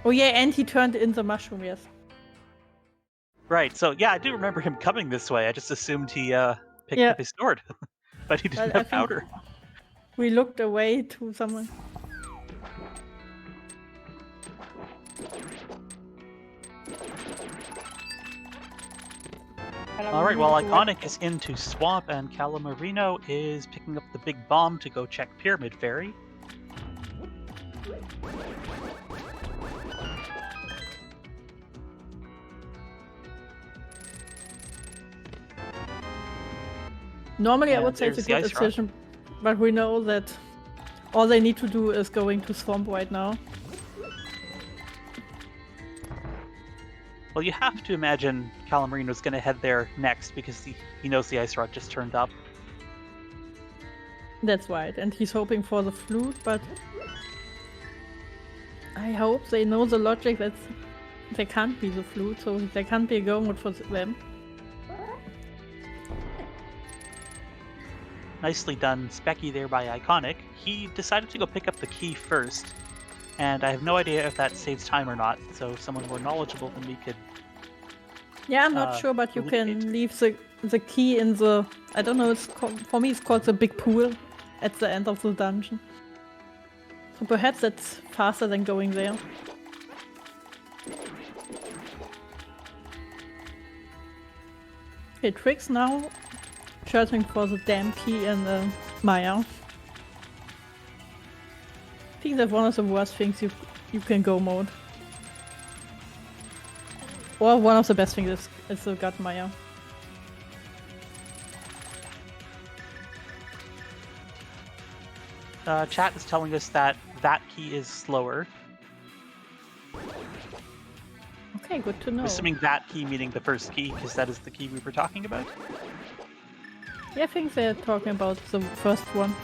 [SPEAKER 1] Oh yeah, and he turned in the mushroom, yes.
[SPEAKER 2] Right, so yeah, I do remember him coming this way. I just assumed he picked up his sword. But he didn't have powder.
[SPEAKER 1] We looked away to someone.
[SPEAKER 2] Alright, well, IConIC is into Swamp, and Kalamarino is picking up the big bomb to go check Pyramid Fairy.
[SPEAKER 1] Normally I
[SPEAKER 2] And
[SPEAKER 1] would say it's a
[SPEAKER 2] there's the
[SPEAKER 1] good
[SPEAKER 2] ice rock.
[SPEAKER 1] decision, but we know that all they need to do is going to Swamp right now.
[SPEAKER 2] Well, you have to imagine Kalamarino's going to head there next because he knows the ice rod just turned up.
[SPEAKER 1] That's right, and he's hoping for the flute, but I hope they know the logic that there can't be the flute, so there can't be a go mode for them.
[SPEAKER 2] Nicely done, Specky there by IConIC. He decided to go pick up the key first, and I have no idea if that saves time or not, so someone more knowledgeable than me could...
[SPEAKER 1] Yeah, I'm not sure, but you
[SPEAKER 2] indicate.
[SPEAKER 1] can leave the key in the... I don't know, for me it's called the big pool at the end of the dungeon. So perhaps that's faster than going there. Okay, Trix now searching for the damn key in Maya. I think that's one of the worst things you can go mode. Or one of the best things is the gut Maya.
[SPEAKER 2] Chat is telling us that that key is slower.
[SPEAKER 1] Okay, good to know.
[SPEAKER 2] I'm assuming that key meaning the first key, because that is the key we were talking about.
[SPEAKER 1] Yeah, I think they're talking about the first one.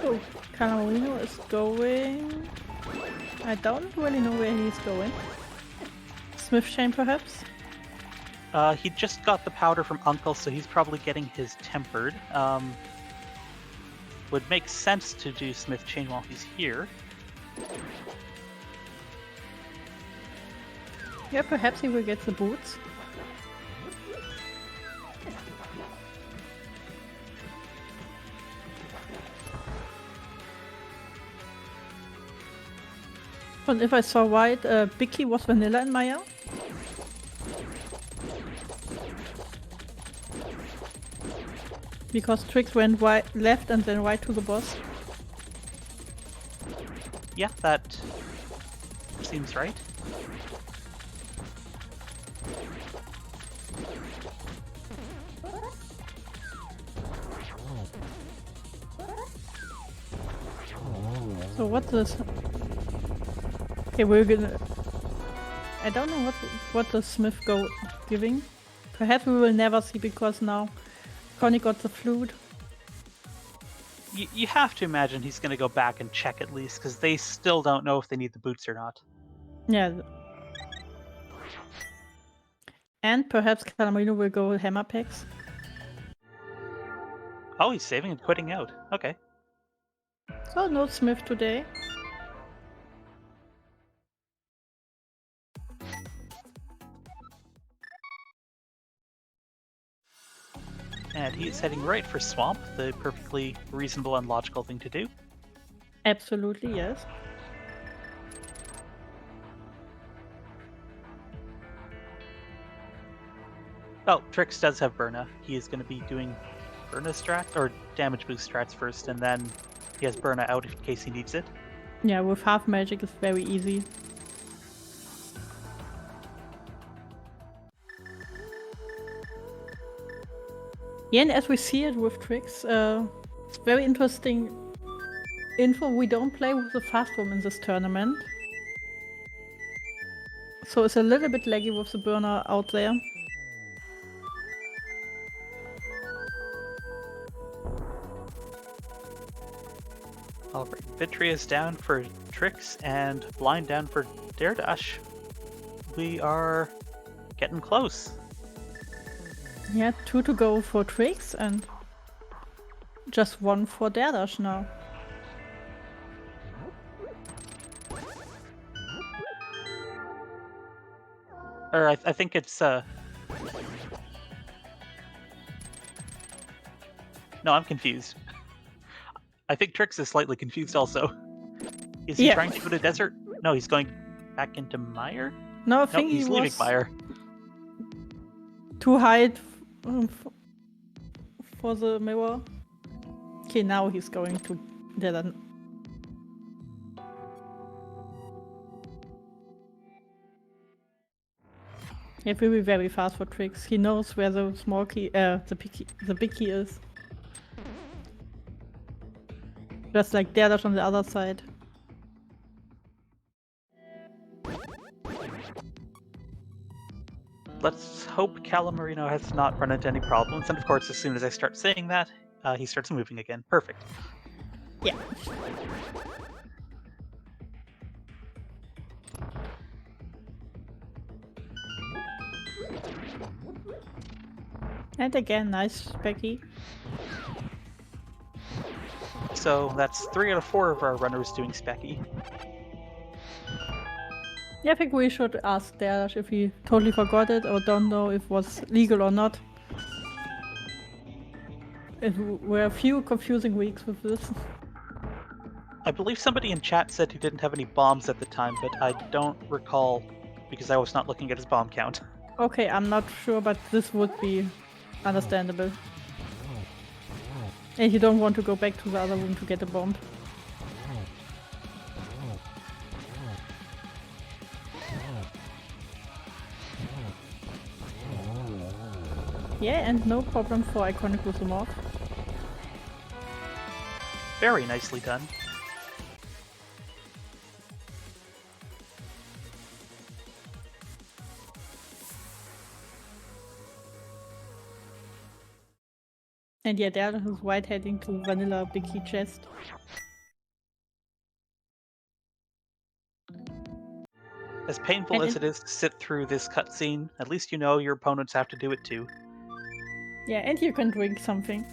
[SPEAKER 1] So, Kalamarino is going... I don't really know where he's going. Smith Chain, perhaps?
[SPEAKER 2] He just got the powder from Uncle, so he's probably getting his tempered. Would make sense to do Smith Chain while he's here.
[SPEAKER 1] Yeah, perhaps he will get the boots. And if I saw right, Bicky was vanilla in Maya. Because Trix went left and then right to the boss.
[SPEAKER 2] Yeah, that seems right.
[SPEAKER 1] So what does... Okay, we're gonna... I don't know what the Smith go giving. Perhaps we will never see because now Connie got the flute.
[SPEAKER 2] You have to imagine he's going to go back and check at least, because they still don't know if they need the boots or not.
[SPEAKER 1] Yeah. And perhaps Kalamarino will go hammer picks.
[SPEAKER 2] Oh, he's saving and quitting out. Okay.
[SPEAKER 1] So no Smith today.
[SPEAKER 2] And he's heading right for Swamp, the perfectly reasonable and logical thing to do.
[SPEAKER 1] Absolutely, yes.
[SPEAKER 2] Oh, Trix does have Burna. He is going to be doing Burna strats, or damage boost strats first, and then he has Burna out in case he needs it.
[SPEAKER 1] Yeah, with half magic it's very easy. Yeah, and as we see it with Trix, it's very interesting info. We don't play with the fast room in this tournament. So it's a little bit laggy with the burner out there.
[SPEAKER 2] Alright, Vitreous down for Trix and Blind down for derdasch. We are getting close.
[SPEAKER 1] Yeah, 2 to go for Trix and just 1 for derdasch now.
[SPEAKER 2] Or I think it's No, I'm confused. I think Trix is slightly confused also. Is he trying to go to desert? No, he's going back into Mire?
[SPEAKER 1] No, I think
[SPEAKER 2] he's leaving Mire.
[SPEAKER 1] To hide for the mirror. Okay, now he's going to the. It will be very fast for tricks. He knows where the small key, the big key is. Just like derdasch on the other side.
[SPEAKER 2] Let's hope Kalamarino has not run into any problems, and of course, as soon as I start saying that, he starts moving again. Perfect.
[SPEAKER 1] Yeah. And again, nice Becky.
[SPEAKER 2] So that's 3 out of 4 of our runners doing Specky.
[SPEAKER 1] Yeah, I think we should ask derdasch if he totally forgot it or don't know if it was legal or not. It were a few confusing weeks with this.
[SPEAKER 2] I believe somebody in chat said he didn't have any bombs at the time, but I don't recall because I was not looking at his bomb count.
[SPEAKER 1] Okay, I'm not sure, but this would be understandable. And you don't want to go back to the other room to get a bomb. Yeah, and no problem for IConIC with them off.
[SPEAKER 2] Very nicely done.
[SPEAKER 1] And yeah, derdasch is white heading to vanilla big key chest.
[SPEAKER 2] As painful as it is to sit through this cutscene, at least you know your opponents have to do it too.
[SPEAKER 1] Yeah, and you can drink something.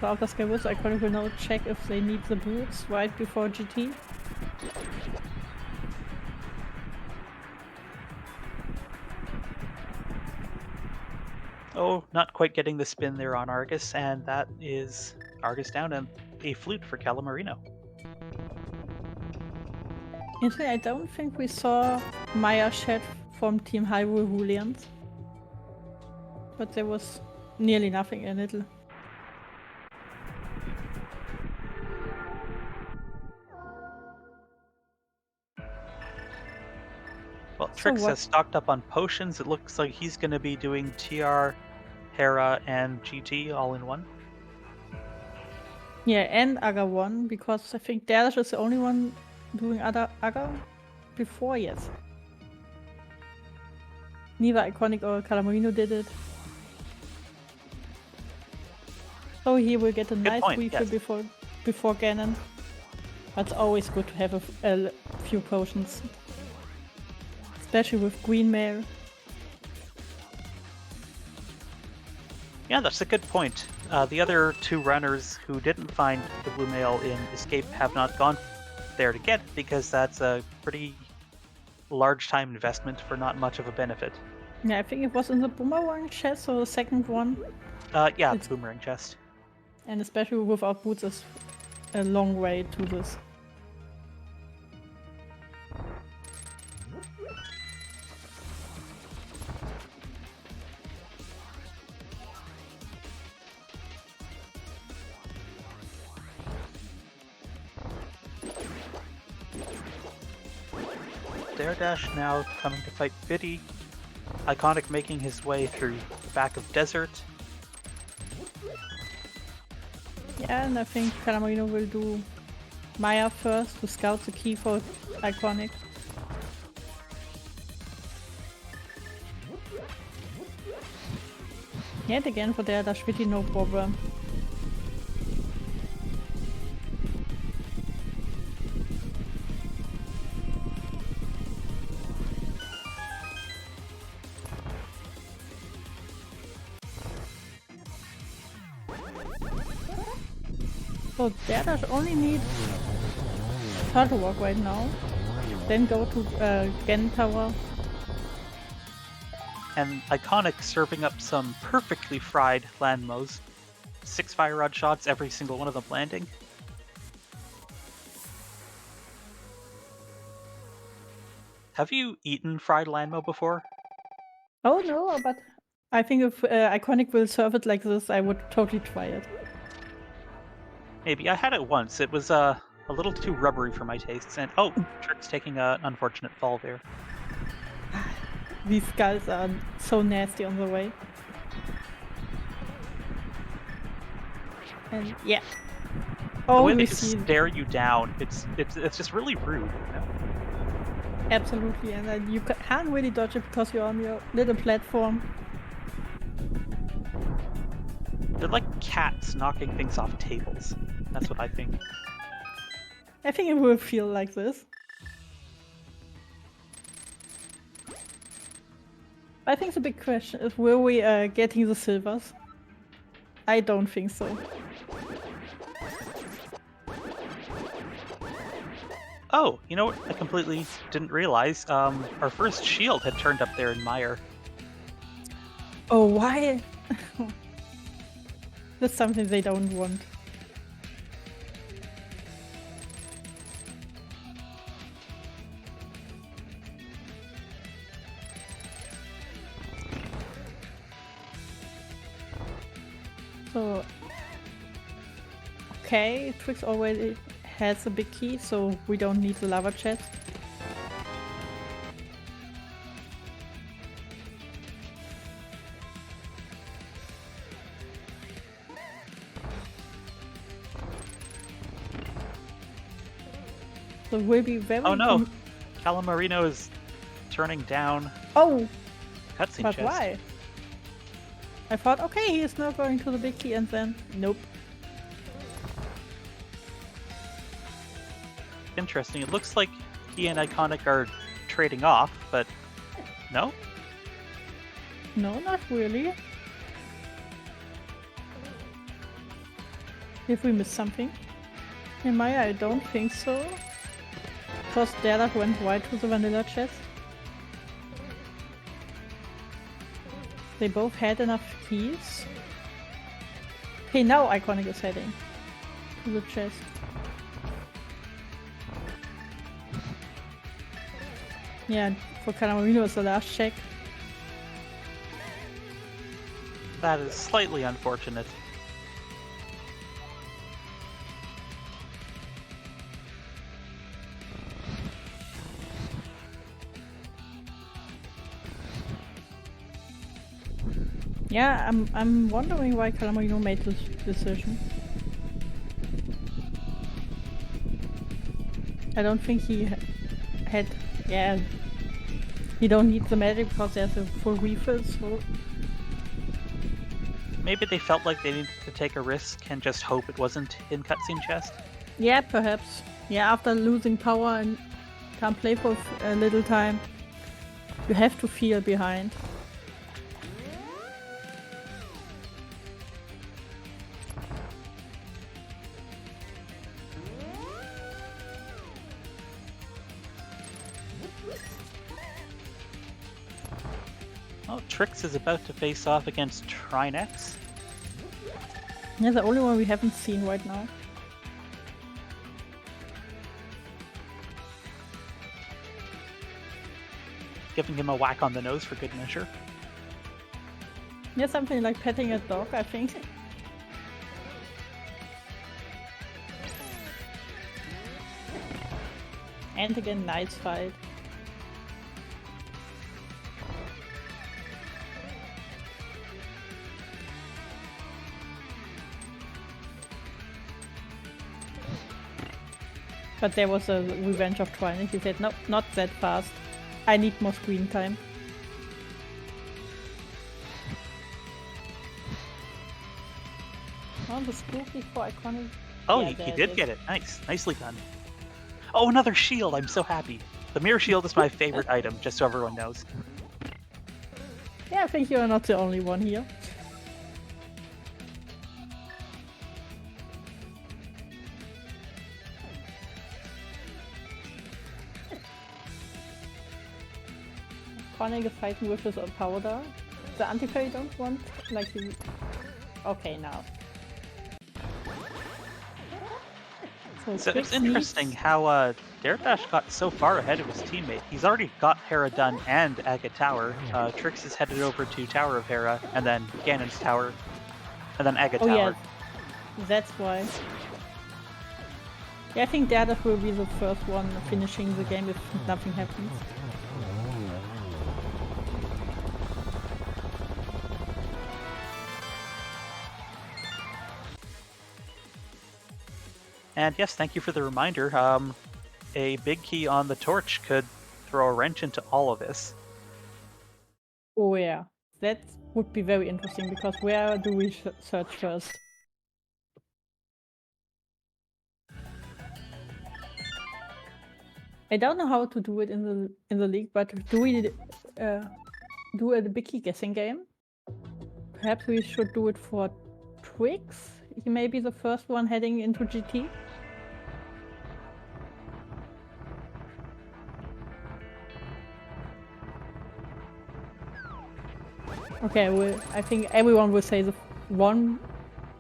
[SPEAKER 1] So after Skyward, IConIC will now check if they need the boots right before GT.
[SPEAKER 2] Oh, not quite getting the spin there on Argus, and that is Argus down and a flute for Kalamarino.
[SPEAKER 1] Actually, I don't think we saw Maya chat from Team Hyrule Houlihans. But there was nearly nothing in it.
[SPEAKER 2] Well, Trix has stocked up on potions. It looks like he's going to be doing TR, Hera, and GT all in one.
[SPEAKER 1] Yeah, and Aga 1, because I think derdasch is the only one doing other Aga before, yes. Neither IConIC or Kalamarino did it. So he will get a nice refill before Ganon. But it's always good to have a few potions. Especially with Green Mail.
[SPEAKER 2] Yeah, that's a good point. The other two runners who didn't find the blue mail in Escape have not gone there to get it because that's a pretty large time investment for not much of a benefit.
[SPEAKER 1] Yeah, I think it was in the boomerang chest or the second one.
[SPEAKER 2] Yeah, the boomerang chest.
[SPEAKER 1] And especially without boots is a long way to this.
[SPEAKER 2] derdasch now coming to fight Biddy. IConIC making his way through the back of Desert.
[SPEAKER 1] Yeah, and I think Kalamarino will do Maya first to scout the key for IConIC. Yet again for derdasch really no problem. So derdasch only needs Turtle Walk right now, then go to Gen Tower.
[SPEAKER 2] And IConIC serving up some perfectly fried landmos. 6 fire rod shots, every single one of them landing. Have you eaten fried Lanmo before?
[SPEAKER 1] Oh no, but I think if IConIC will serve it like this, I would totally try it.
[SPEAKER 2] Maybe. I had it once. It was a little too rubbery for my tastes. And oh, Trix taking an unfortunate fall there.
[SPEAKER 1] These guys are so nasty on the way. And yeah.
[SPEAKER 2] The
[SPEAKER 1] Oh,
[SPEAKER 2] way they
[SPEAKER 1] we
[SPEAKER 2] just
[SPEAKER 1] see
[SPEAKER 2] stare you down, it's just really rude. You know?
[SPEAKER 1] absolutely, and then you can't really dodge it because you're on your little platform.
[SPEAKER 2] They're like cats knocking things off tables. That's what I think.
[SPEAKER 1] I think it will feel like this. I think the big question is, will we getting the silvers? I don't think so.
[SPEAKER 2] Oh, you know what? I completely didn't realize. Our first shield had turned up there in Mire.
[SPEAKER 1] Oh, why? That's something they don't want. So, okay, Tr1xXx already has a big key, so we don't need the lava chest. So we'll be very.
[SPEAKER 2] Oh no! Kalamarino is turning down.
[SPEAKER 1] Oh,
[SPEAKER 2] cutscene
[SPEAKER 1] but
[SPEAKER 2] chest.
[SPEAKER 1] why? I thought, okay, he's now going to the big key, and then nope.
[SPEAKER 2] Interesting. It looks like he and IConIC are trading off, but no?
[SPEAKER 1] No, not really. If we missed something? In Maya, I don't think so. Because derdasch went right to the vanilla chest. They both had enough keys. Okay, now IConIC is heading to the chest. Yeah, for Kalamarino is the last check.
[SPEAKER 2] That is slightly unfortunate.
[SPEAKER 1] Yeah, I'm wondering why Kalamarino made this decision. I don't think he had. Yeah, he don't need the magic because there's a full refill, so.
[SPEAKER 2] Maybe they felt like they needed to take a risk and just hope it wasn't in cutscene chest.
[SPEAKER 1] Yeah, perhaps. Yeah, after losing power and can't play for a little time, you have to feel behind.
[SPEAKER 2] Oh, Tr1xXx is about to face off against Tr1xXx.
[SPEAKER 1] Yeah, the only one we haven't seen right now.
[SPEAKER 2] Giving him a whack on the nose for good measure.
[SPEAKER 1] Yeah, something like petting a dog, I think. And again, nice fight. But there was a revenge of Tr1xXx. He said, no, not that fast. I need more screen time. Oh, the spooky for IConIC.
[SPEAKER 2] Oh,
[SPEAKER 1] Yeah,
[SPEAKER 2] he
[SPEAKER 1] there
[SPEAKER 2] did
[SPEAKER 1] it
[SPEAKER 2] get it. Nice. Nicely done. Oh, another shield. I'm so happy. The mirror shield is my favorite item, just so everyone knows.
[SPEAKER 1] Yeah, I think you're not the only one here. IConIC is fighting with his powder. The anti-fairy don't want, like he... Okay, now. So
[SPEAKER 2] So it's
[SPEAKER 1] Tr1xXx
[SPEAKER 2] interesting
[SPEAKER 1] needs...
[SPEAKER 2] how derdasch got so far ahead of his teammate. He's already got Hera done and Agate Tower. Trix is headed over to Tower of Hera, and then Ganon's Tower, and then Agate Tower.
[SPEAKER 1] Yeah, that's why. Yeah, I think derdasch will be the first one finishing the game if nothing happens.
[SPEAKER 2] And yes, thank you for the reminder. A big key on the torch could throw a wrench into all of this.
[SPEAKER 1] Oh yeah, that would be very interesting, because where do we search first? I don't know how to do it in the league, but do we do a biggie guessing game? Perhaps we should do it for Tr1xXx. He may be the first one heading into GT. Okay, well, I think everyone will say the 1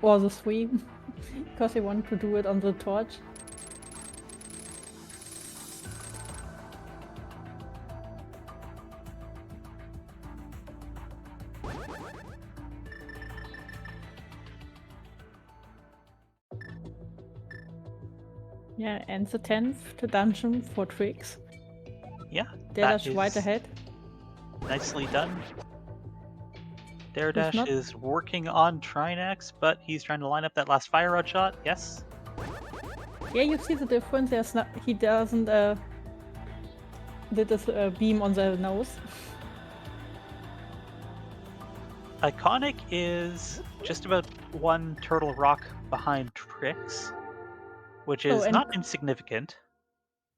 [SPEAKER 1] or the 3 because they want to do it on the torch. Yeah, and the 10th to dungeon for Tr1xXx.
[SPEAKER 2] Yeah,
[SPEAKER 1] derdasch right ahead.
[SPEAKER 2] Nicely done. derdasch is working on Tr1xXx, but he's trying to line up that last fire rod shot. Yes.
[SPEAKER 1] Yeah, you see the difference. There's not. He doesn't did this beam on the nose.
[SPEAKER 2] IConIC is just about 1 turtle rock behind Tr1xXx, which is not insignificant.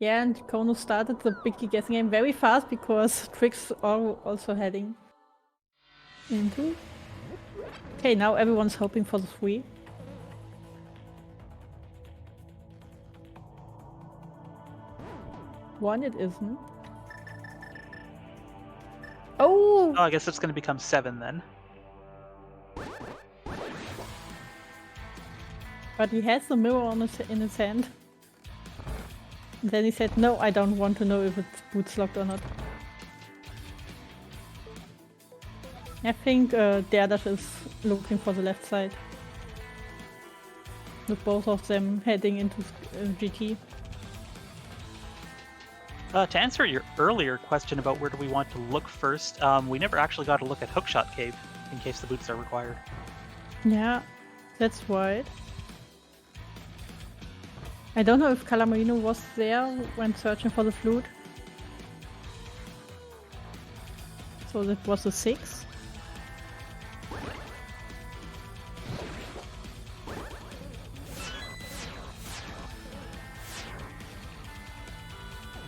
[SPEAKER 1] Yeah, and Kono started the biggie guessing game very fast because Tr1xXx are also heading into. Okay, now everyone's hoping for the 3. One, it isn't. Oh!
[SPEAKER 2] Oh, I guess it's going to become 7 then.
[SPEAKER 1] But he has the mirror on in his hand. And then he said, no, I don't want to know if it's boots locked or not. I think derdasch is looking for the left side. With both of them heading into GT.
[SPEAKER 2] To answer your earlier question about where do we want to look first, we never actually got a look at Hookshot Cave, in case the boots are required.
[SPEAKER 1] Yeah, that's right. I don't know if Kalamarino was there when searching for the flute. So that was a 6.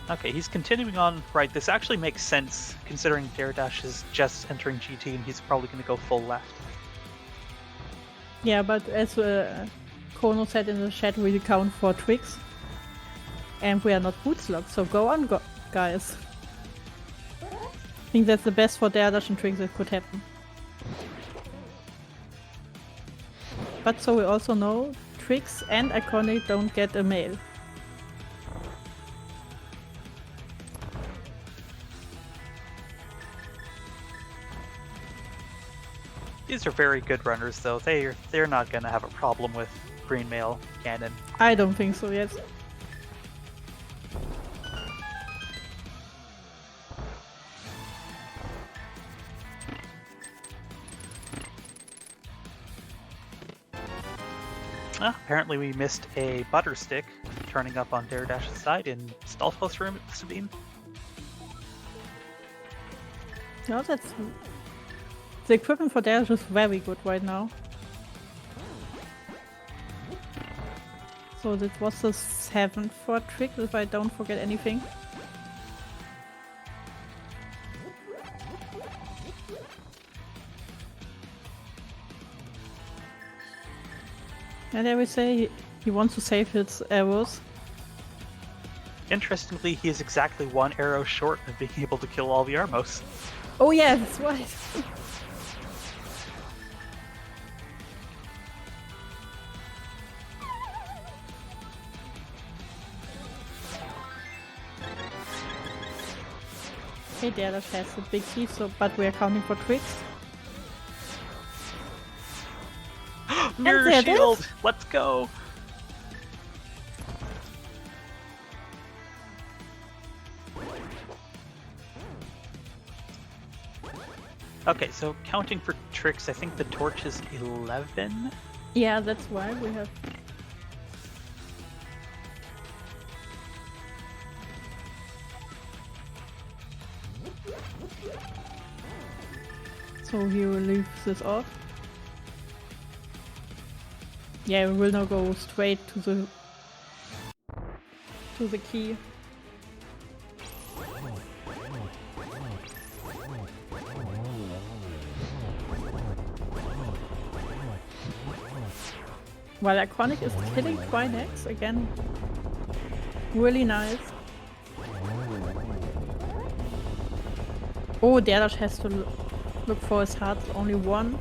[SPEAKER 2] Okay, he's continuing on. Right, this actually makes sense, considering derdasch is just entering GT and he's probably going to go full left.
[SPEAKER 1] Yeah, but as Kono said in the chat, we count for Tr1xXx. And we are not boots locked, so go on, guys. I think that's the best for derdasch and Tr1xXx that could happen. But so we also know Tr1xXx and IConIC don't get a mail.
[SPEAKER 2] These are very good runners, though. They're not going to have a problem with green mail Ganon.
[SPEAKER 1] I don't think so, yes.
[SPEAKER 2] Apparently we missed a butter stick turning up on derdasch's side in Stalfos room at Sabine.
[SPEAKER 1] No, that's... The equipment for derdasch is very good right now. So that was the 7th for Tr1xXx, if I don't forget anything. And I will say he wants to save his arrows.
[SPEAKER 2] Interestingly, he is exactly 1 arrow short of being able to kill all the Armos.
[SPEAKER 1] Oh yeah, that's right. Okay, derdasch has a big key, so but we are counting for Tr1xXx.
[SPEAKER 2] Mirror
[SPEAKER 1] there it is.
[SPEAKER 2] shield! Let's go! Okay, so counting for Tr1xXx, I think the torch is 11?
[SPEAKER 1] Yeah, that's why we have... So he will leave this off. Yeah, we will now go straight to the key. While IConIC is killing Tr1xXx again. Really nice. Oh, derdasch has to look for his heart. Only one.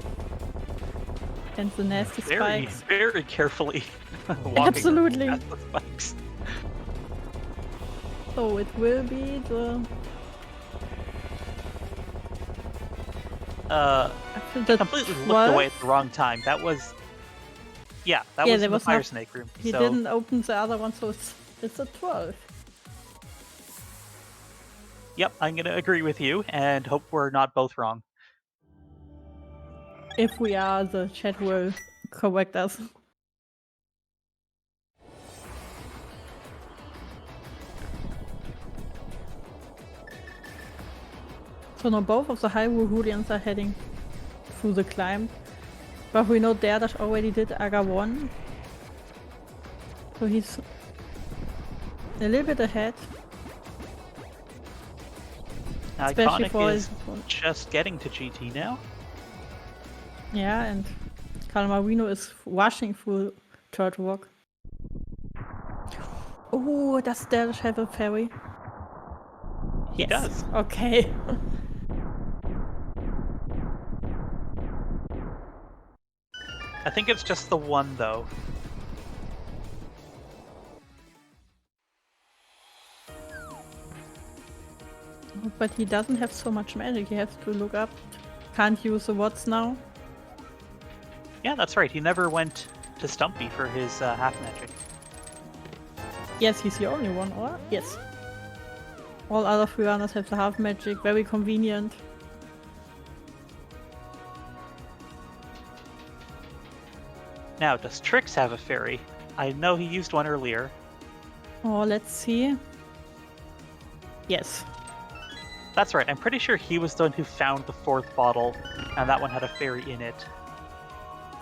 [SPEAKER 1] And the nasty spikes.
[SPEAKER 2] Very carefully walking
[SPEAKER 1] Absolutely.
[SPEAKER 2] past the spikes.
[SPEAKER 1] So it will be the...
[SPEAKER 2] I completely looked away at the wrong time. That was... Yeah, that was in the Fire Snake room.
[SPEAKER 1] He didn't open the other one, so it's a 12.
[SPEAKER 2] Yep, I'm gonna agree with you, and hope we're not both wrong.
[SPEAKER 1] If we are, the chat will correct us. So now both of the Hyrule Houlihans are heading through the climb. But we know derdasch already did Aga 1. So he's a little bit ahead.
[SPEAKER 2] IConIC is just getting to GT now.
[SPEAKER 1] Yeah, and Kalamarino is rushing through Third Rock. Oh, does derdasch have a fairy?
[SPEAKER 2] He does.
[SPEAKER 1] Okay.
[SPEAKER 2] I think it's just the one, though.
[SPEAKER 1] But he doesn't have so much magic, he has to look up. Can't use the Watts now.
[SPEAKER 2] Yeah, that's right. He never went to Stumpy for his half magic.
[SPEAKER 1] Yes, he's the only one, or? Yes. All other free runners have the half magic, very convenient.
[SPEAKER 2] Now, does Tr1xXx have a fairy? I know he used one earlier.
[SPEAKER 1] Oh, let's see. Yes.
[SPEAKER 2] That's right. I'm pretty sure he was the one who found the 4th bottle, and that one had a fairy in it.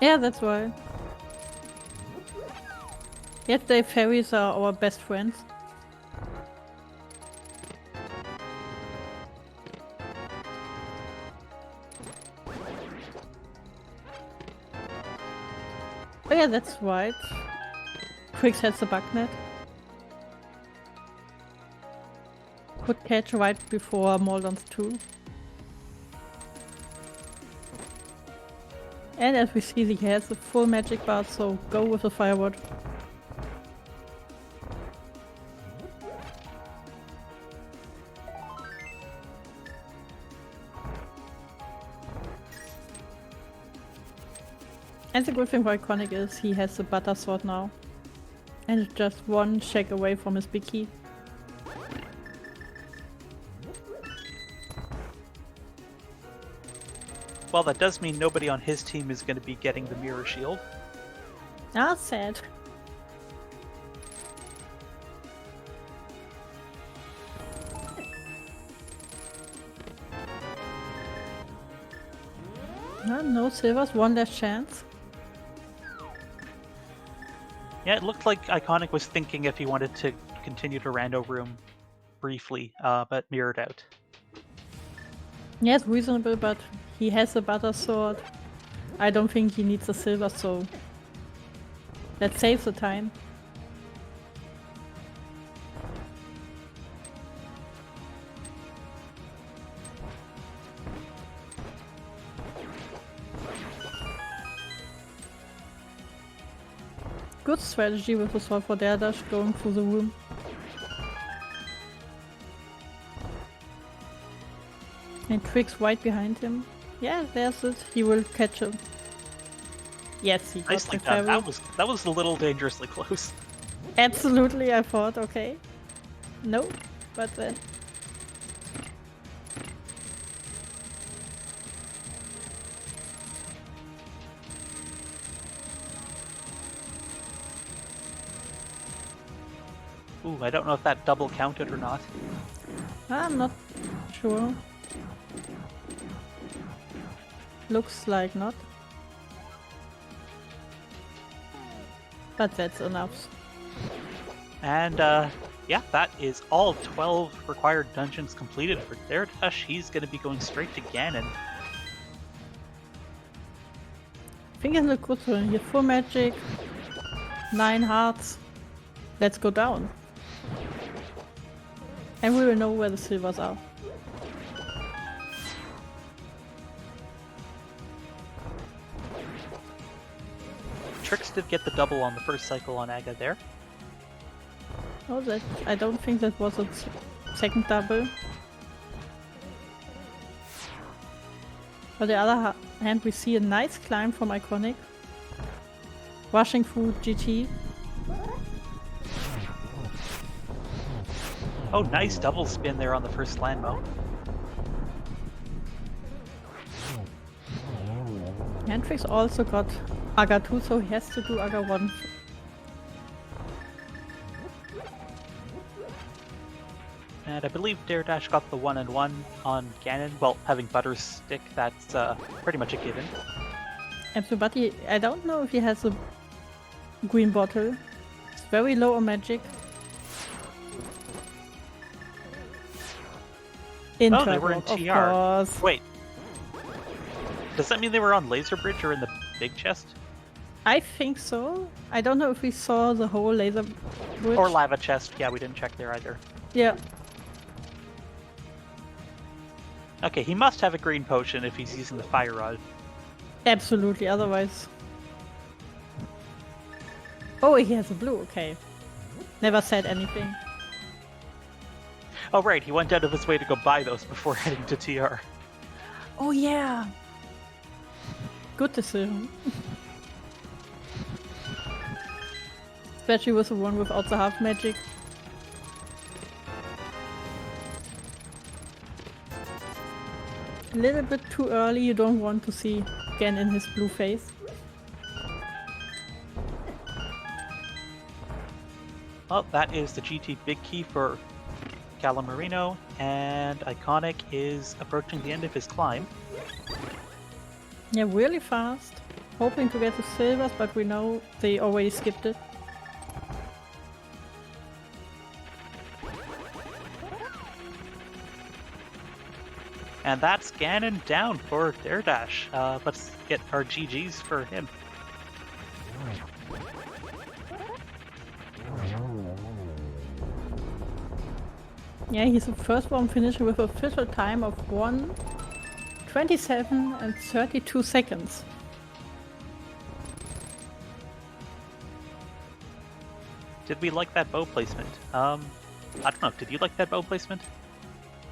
[SPEAKER 1] Yeah, that's why. Yet the fairies are our best friends. Oh yeah, that's right. Tr1xXx has the bug net. Could catch right before Moldons 2. And as we see, he has a full magic bar, so go with the firewood. And the good thing for IConIC is he has the butter sword now. And it's just one check away from his big key.
[SPEAKER 2] Well, that does mean nobody on his team is going to be getting the mirror shield.
[SPEAKER 1] Ah, sad. No silvers, one last chance.
[SPEAKER 2] Yeah, it looked like IConIC was thinking if he wanted to continue to rando room briefly, but mirrored out.
[SPEAKER 1] Yes, reasonable, but he has a butter sword. I don't think he needs a silver, so let's save the time. Good strategy with the sword for derdasch going through the room. And Trix right behind him. Yeah, there's it. He will catch him. Yes, he got
[SPEAKER 2] Nicely
[SPEAKER 1] the
[SPEAKER 2] done.
[SPEAKER 1] fairy.
[SPEAKER 2] That was a little dangerously close.
[SPEAKER 1] Absolutely, I thought, okay. No, but then...
[SPEAKER 2] Ooh, I don't know if that double counted or not.
[SPEAKER 1] I'm not sure. Looks like not. But that's enough.
[SPEAKER 2] And yeah, that is all 12 required dungeons completed for derdasch. He's going to be going straight to Ganon.
[SPEAKER 1] I think it looks good for him. He has 4 magic, 9 hearts. Let's go down. And we will know where the silvers are.
[SPEAKER 2] Trix did get the double on the first cycle on Aga there.
[SPEAKER 1] Oh, that I don't think that was a second double. On the other hand, we see a nice climb from IConIC. Rushing through GT.
[SPEAKER 2] Oh, nice double spin there on the first landmo.
[SPEAKER 1] And Trix also got Aga 2, so he has to do Aga 1.
[SPEAKER 2] And I believe derdasch got the 1-1 on Ganon. Well, having Butter Stick, that's pretty much a given.
[SPEAKER 1] Absolutely, but I don't know if he has a green bottle. It's very low on magic.
[SPEAKER 2] Oh, they were in
[SPEAKER 1] of
[SPEAKER 2] TR.
[SPEAKER 1] course.
[SPEAKER 2] Wait. Does that mean they were on Laser Bridge or in the big chest?
[SPEAKER 1] I think so. I don't know if we saw the whole laser bridge.
[SPEAKER 2] Or Lava Chest. Yeah, we didn't check there either.
[SPEAKER 1] Yeah.
[SPEAKER 2] Okay, he must have a green potion if he's using the Fire Rod.
[SPEAKER 1] Absolutely, otherwise... Oh, he has a blue, okay. Never said anything.
[SPEAKER 2] Oh right, he went out of his way to go buy those before heading to TR.
[SPEAKER 1] Oh yeah! Good decision. Especially with the one without the half magic. A little bit too early, you don't want to see Gen in his blue face.
[SPEAKER 2] Well, that is the GT big key for Kalamarino, and IConIC is approaching the end of his climb.
[SPEAKER 1] Yeah, really fast. Hoping to get the silvers, but we know they already skipped it.
[SPEAKER 2] And that's Ganon down for derdasch. Let's get our GGs for him.
[SPEAKER 1] Yeah, he's the first one finishing with official time of 1:27 and 32 seconds.
[SPEAKER 2] Did we like that bow placement? I don't know, did you like that bow placement?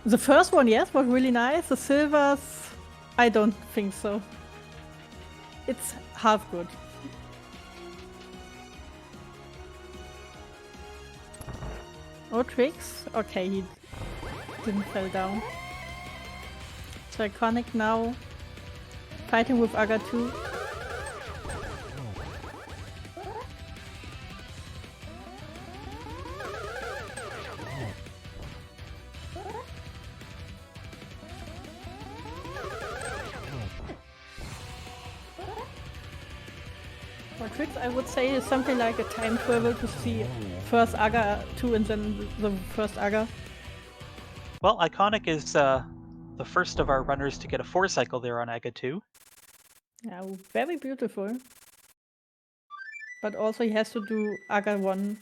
[SPEAKER 1] The first one, yes, was really nice. The silvers, I don't think so. It's half good. Oh, Trix? Okay, he didn't fall down. So IConIC now fighting with Aga 2. For Trix, I would say it's something like a time travel to see first Aga 2 and then the first Aga.
[SPEAKER 2] Well, IConIC is the first of our runners to get a 4-cycle there on Aga 2.
[SPEAKER 1] Yeah, very beautiful. But also he has to do Aga 1.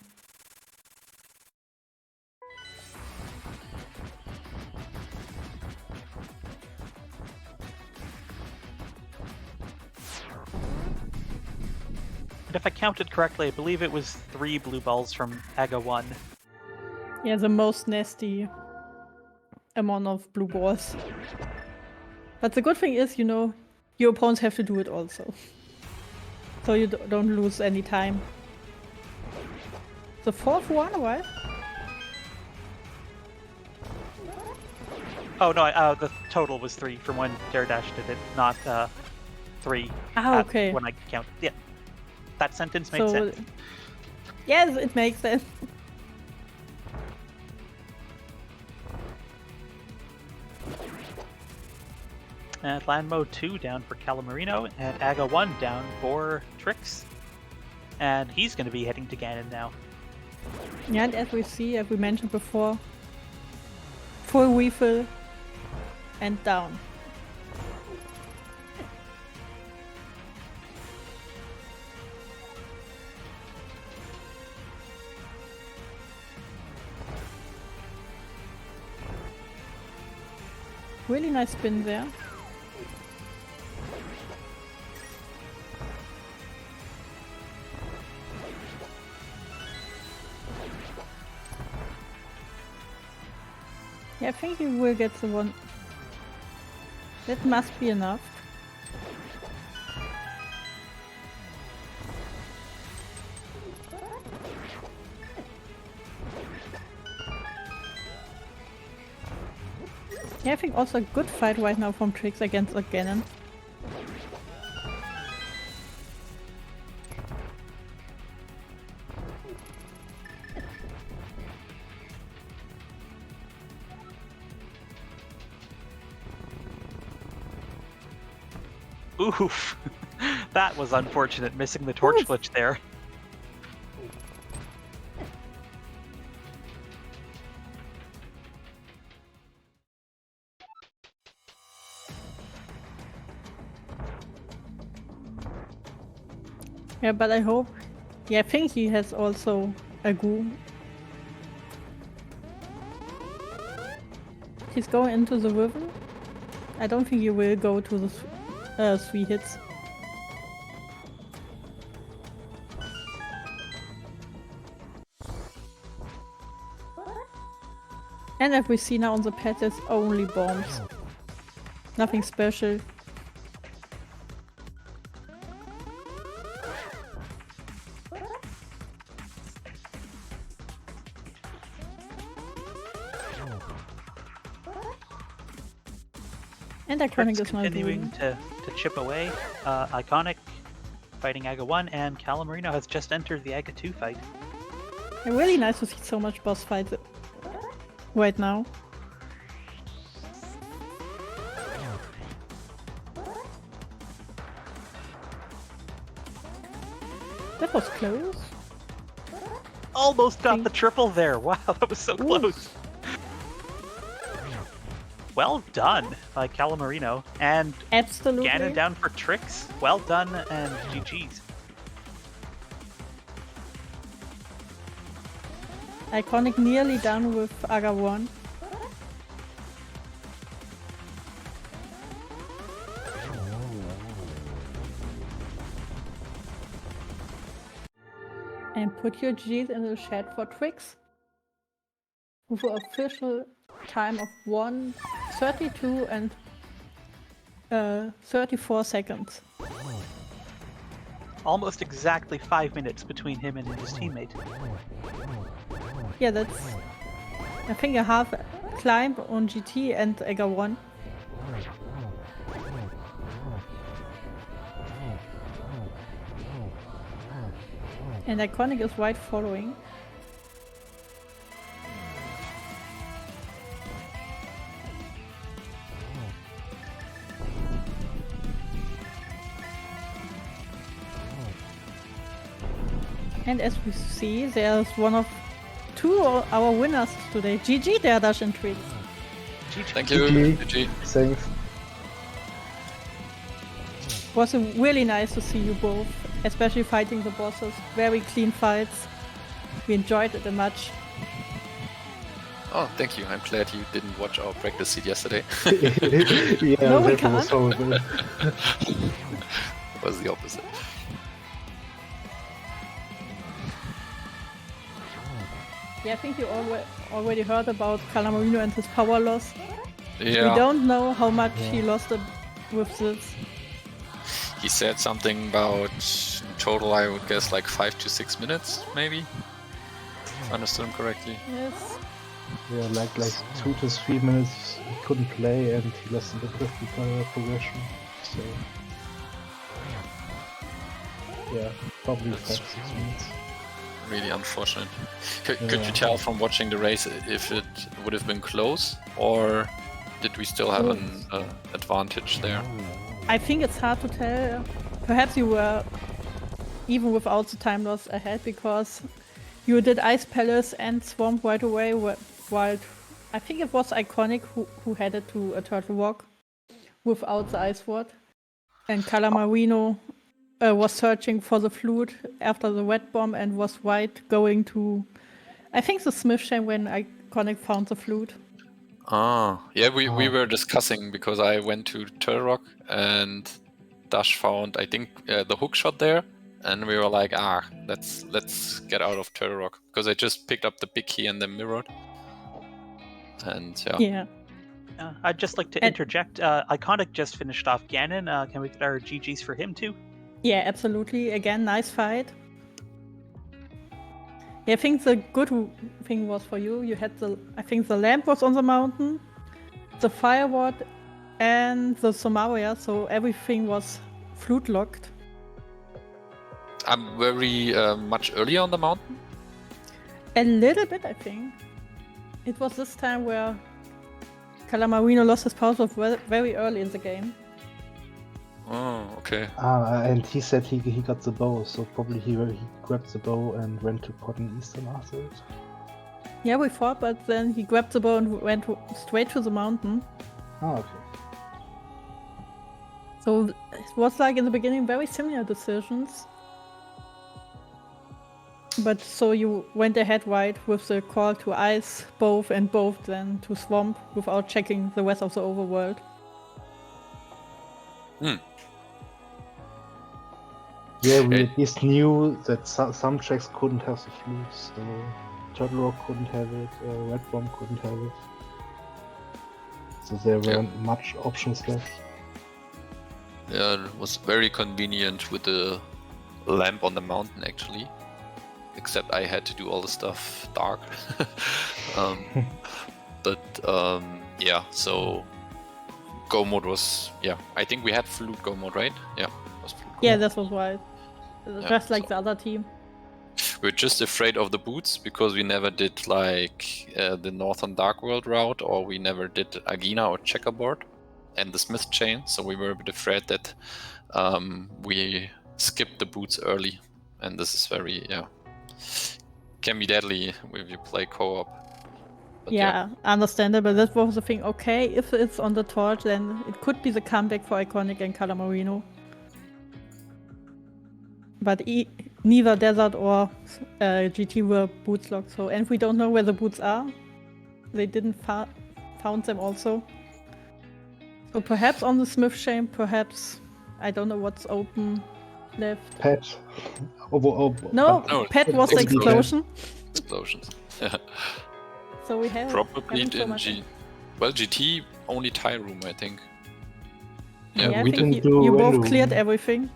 [SPEAKER 2] And if I counted correctly, I believe it was 3 blue balls from Aga 1.
[SPEAKER 1] Yeah, the most nasty amount of blue balls. But the good thing is, you know, your opponents have to do it also. So you don't lose any time. The fourth one, right?
[SPEAKER 2] Oh no, the total was 3 from when derdasch did it, not 3
[SPEAKER 1] Okay.
[SPEAKER 2] when I counted. Yeah, that sentence made sense.
[SPEAKER 1] Yes, it makes sense.
[SPEAKER 2] And land mode 2 down for Kalamarino, and Aga 1 down for Tr1xXx. And he's going to be heading to Ganon now.
[SPEAKER 1] Yeah, and as we see, as we mentioned before, full refill and down. Really nice spin there. Yeah, I think you will get the one. That must be enough. Yeah, I think also a good fight right now from Tr1xXx against Ganon.
[SPEAKER 2] Oof! That was unfortunate, missing the torch glitch there.
[SPEAKER 1] Yeah, but I hope. Yeah, I think he has also a goo. He's going into the river. I don't think he will go to the 3 hits. And as we see now on the pad, there's only bombs. Nothing special. And IConIC is not
[SPEAKER 2] continuing to chip away. IConIC fighting Aga 1, and Kalamarino has just entered the Aga 2 fight.
[SPEAKER 1] Really nice to see so much boss fights right now. That was close.
[SPEAKER 2] Almost got the triple there. Wow, that was so close. Well done by Kalamarino, and
[SPEAKER 1] Absolutely.
[SPEAKER 2] Ganon down for Tr1xXx. Well done, and GG's.
[SPEAKER 1] IConIC nearly done with Aga 1. And put your G's in the chat for Tr1xXx. With an official time of 1:32 and 34 seconds.
[SPEAKER 2] Almost exactly 5 minutes between him and his teammate.
[SPEAKER 1] Yeah, that's I think a half climb on GT and Aga 1. And IConIC is right following. And as we see, there's one of 2 of our winners today. GG, derdasch and Tr1xXx.
[SPEAKER 3] Thank you. GG.
[SPEAKER 4] Thanks.
[SPEAKER 1] Was really nice to see you both, especially fighting the bosses. Very clean fights. We enjoyed it much.
[SPEAKER 3] Oh, thank you. I'm glad you didn't watch our practice seat yesterday.
[SPEAKER 4] Yeah,
[SPEAKER 1] No, we
[SPEAKER 4] that was
[SPEAKER 1] can't.
[SPEAKER 4] horrible.
[SPEAKER 3] It was the opposite.
[SPEAKER 1] Yeah, I think you already heard about Kalamarino and his power loss.
[SPEAKER 3] Yeah.
[SPEAKER 1] We don't know how much he lost with this.
[SPEAKER 3] He said something about in total, I would guess, like 5 to 6 minutes, maybe. If I understood him correctly.
[SPEAKER 1] Yes.
[SPEAKER 4] Yeah, like 2 to 3 minutes he couldn't play and he lost a bit of the progression. So yeah, probably
[SPEAKER 3] That's
[SPEAKER 4] 5 6 minutes.
[SPEAKER 3] Really unfortunate. Could you tell from watching the race if it would have been close, or did we still have an advantage there?
[SPEAKER 1] I think it's hard to tell. Perhaps you were, even without the time loss, ahead because you did Ice Palace and Swamp right away, while I think it was IConIC who headed to a Turtle Rock without the Ice Sword. And Kalamarino was searching for the flute after the Wet Bomb and was going to, I think, the Smith Chain when IConIC found the flute.
[SPEAKER 3] Yeah, we were discussing because I went to Turtle Rock and Dash found, I think, the hook shot there, and we were like, let's get out of Turtle Rock because I just picked up the big key and then mirrored. And
[SPEAKER 1] Yeah.
[SPEAKER 2] I'd just like to interject. IConIC just finished off Ganon. Can we get our GGs for him too?
[SPEAKER 1] Yeah, absolutely. Again, nice fight. Yeah, I think the good thing was for you. You had I think the lamp was on the mountain, the firewall, and the Somaria, so everything was flute locked.
[SPEAKER 3] I'm very much earlier on the mountain.
[SPEAKER 1] A little bit, I think. It was this time where Kalamarino lost his power very early in the game.
[SPEAKER 3] Oh, okay.
[SPEAKER 4] And he said he got the bow, so probably he grabbed the bow and went to Cotton Eastern afterwards.
[SPEAKER 1] Yeah, we fought, but then he grabbed the bow and went straight to the mountain.
[SPEAKER 4] Oh, okay.
[SPEAKER 1] So it was like in the beginning very similar decisions. But so you went ahead right with the call to ice both and both then to swamp without checking the rest of the overworld.
[SPEAKER 4] Yeah, we at least knew that some tracks couldn't have the flutes. So Turtle Rock couldn't have it, Red Bomb couldn't have it. So there weren't much options left.
[SPEAKER 3] Yeah, it was very convenient with the lamp on the mountain actually. Except I had to do all the stuff dark. Yeah, so go mode was, I think we had flute go mode, right? Yeah, it was flute go
[SPEAKER 1] Yeah,
[SPEAKER 3] mode.
[SPEAKER 1] that was right. Just like the other team.
[SPEAKER 3] We're just afraid of the boots because we never did like the Northern Dark World route, or we never did Agina or Checkerboard and the Smith Chain, so we were a bit afraid that we skipped the boots early, and this is very, can be deadly if you play co-op. But
[SPEAKER 1] Yeah, understandable. That was the thing. Okay, if it's on the torch, then it could be the comeback for IConIC and Kalamarino. But neither Desert or GT were boots locked, so and we don't know where the boots are. They didn't found them also. So perhaps on the Smith Chain, perhaps I don't know what's open left.
[SPEAKER 4] Pet.
[SPEAKER 1] No, Pet was the explosion.
[SPEAKER 3] Explosions.
[SPEAKER 1] So we have
[SPEAKER 3] Probably
[SPEAKER 1] haven't so
[SPEAKER 3] in
[SPEAKER 1] much-
[SPEAKER 3] GT only tie room, I think.
[SPEAKER 1] Yeah, I
[SPEAKER 4] we
[SPEAKER 1] think
[SPEAKER 4] didn't do
[SPEAKER 1] you both
[SPEAKER 4] random.
[SPEAKER 1] cleared everything.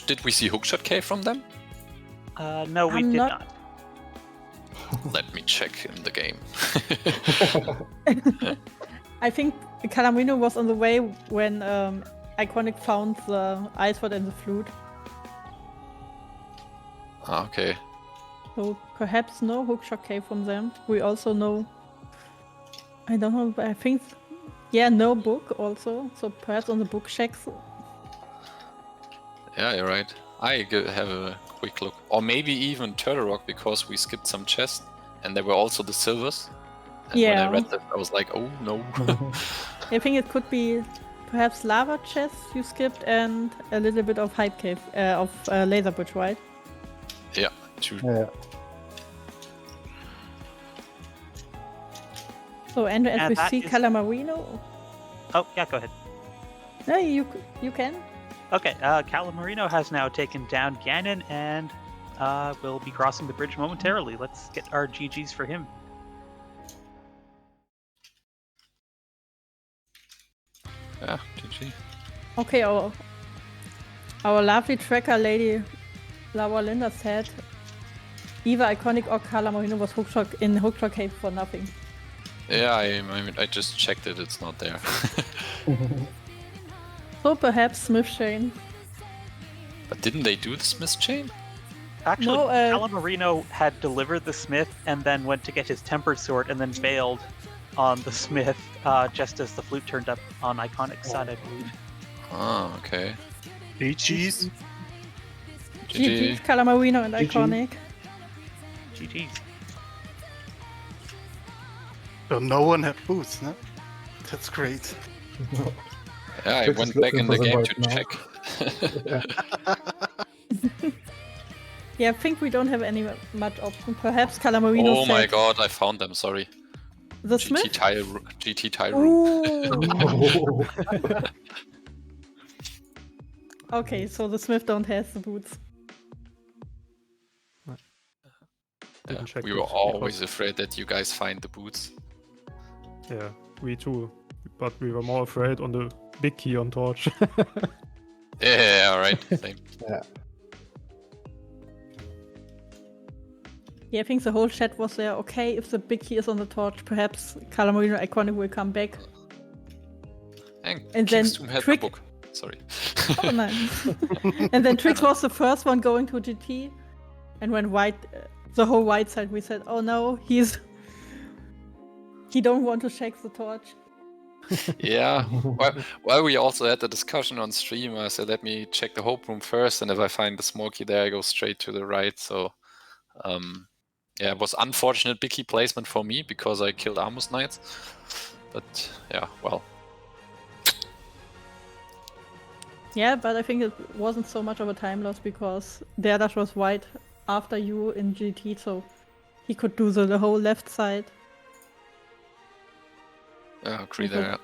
[SPEAKER 3] Did we see Hookshot K from them?
[SPEAKER 2] No, we
[SPEAKER 1] I'm
[SPEAKER 2] did
[SPEAKER 1] not-
[SPEAKER 2] not.
[SPEAKER 3] Let me check in the game.
[SPEAKER 1] I think Kalamarino was on the way when IConIC found the ice rod and the flute.
[SPEAKER 3] Okay.
[SPEAKER 1] So perhaps no hookshot came from them. We also know. I don't know, but I think. Yeah, no book also. So perhaps on the book checks.
[SPEAKER 3] Yeah, you're right. Have a quick look. Or maybe even Turtle Rock, because we skipped some chests and there were also the silvers. And when I read that, I was like, oh no.
[SPEAKER 1] I think it could be perhaps lava chests you skipped and a little bit of hype cave, of laser bridge, right?
[SPEAKER 3] Yeah, true.
[SPEAKER 4] Yeah.
[SPEAKER 1] So and as
[SPEAKER 2] And
[SPEAKER 1] we
[SPEAKER 2] that
[SPEAKER 1] see
[SPEAKER 2] is-
[SPEAKER 1] Kalamarino.
[SPEAKER 2] Oh, yeah, go ahead.
[SPEAKER 1] No, you can.
[SPEAKER 2] Okay, Kalamarino has now taken down Ganon and will be crossing the bridge momentarily. Let's get our GGs for him.
[SPEAKER 3] Yeah, GG.
[SPEAKER 1] Okay, our lovely tracker lady Laura Linda said either IConIC or Kalamarino was in Hookshot Cave for nothing.
[SPEAKER 3] Yeah, I just checked it. It's not there.
[SPEAKER 1] So perhaps Smith Chain.
[SPEAKER 3] But didn't they do the Smith chain?
[SPEAKER 2] Actually,
[SPEAKER 1] No,
[SPEAKER 2] Kalamarino had delivered the smith and then went to get his tempered sword and then bailed on the smith just as the flute turned up on IConIC's side, I believe.
[SPEAKER 3] Oh, okay.
[SPEAKER 5] GG's.
[SPEAKER 1] GG's, Kalamarino and
[SPEAKER 4] GG.
[SPEAKER 1] IConIC.
[SPEAKER 2] GG's.
[SPEAKER 5] So no one had boots, no? That's great.
[SPEAKER 3] Yeah, I
[SPEAKER 4] Trix
[SPEAKER 3] went
[SPEAKER 4] is
[SPEAKER 3] back
[SPEAKER 4] looking
[SPEAKER 3] in
[SPEAKER 4] for
[SPEAKER 3] the
[SPEAKER 4] them
[SPEAKER 3] game
[SPEAKER 4] right
[SPEAKER 3] to
[SPEAKER 4] now.
[SPEAKER 3] check.
[SPEAKER 1] Yeah, I think we don't have any much option. Perhaps Kalamarino
[SPEAKER 3] Oh my
[SPEAKER 1] said
[SPEAKER 3] god, I found them, sorry.
[SPEAKER 1] the Smith?
[SPEAKER 3] GT tile room.
[SPEAKER 1] Ooh.
[SPEAKER 4] Oh.
[SPEAKER 1] Okay, so the Smith don't have the boots.
[SPEAKER 6] Didn't check
[SPEAKER 3] We
[SPEAKER 6] it
[SPEAKER 3] were always
[SPEAKER 6] because-
[SPEAKER 3] afraid that you guys find the boots.
[SPEAKER 6] Yeah, we too. But we were more afraid on the big key on Torch.
[SPEAKER 3] Yeah, alright, same.
[SPEAKER 1] Yeah, I think the whole chat was there. Okay, if the big key is on the torch, perhaps Kalamarino and IConIC will come back.
[SPEAKER 3] And
[SPEAKER 1] And then
[SPEAKER 3] Kingstomb had the
[SPEAKER 1] Trick-
[SPEAKER 3] book. Sorry.
[SPEAKER 1] Oh, nice. And then Trix was the first one going to GT. And when white, the whole white side, we said, oh no, he don't want to check the torch.
[SPEAKER 3] Yeah. Well, we also had the discussion on stream. I said, let me check the Hope Room first, and if I find the Smoky there, I go straight to the right. So, yeah, it was unfortunate big key placement for me because I killed Armus Knights. But yeah, well.
[SPEAKER 1] Yeah, but I think it wasn't so much of a time loss because derdasch was white after you in GT, so he could do the whole left side.
[SPEAKER 3] Yeah, agree
[SPEAKER 1] Okay.
[SPEAKER 3] there.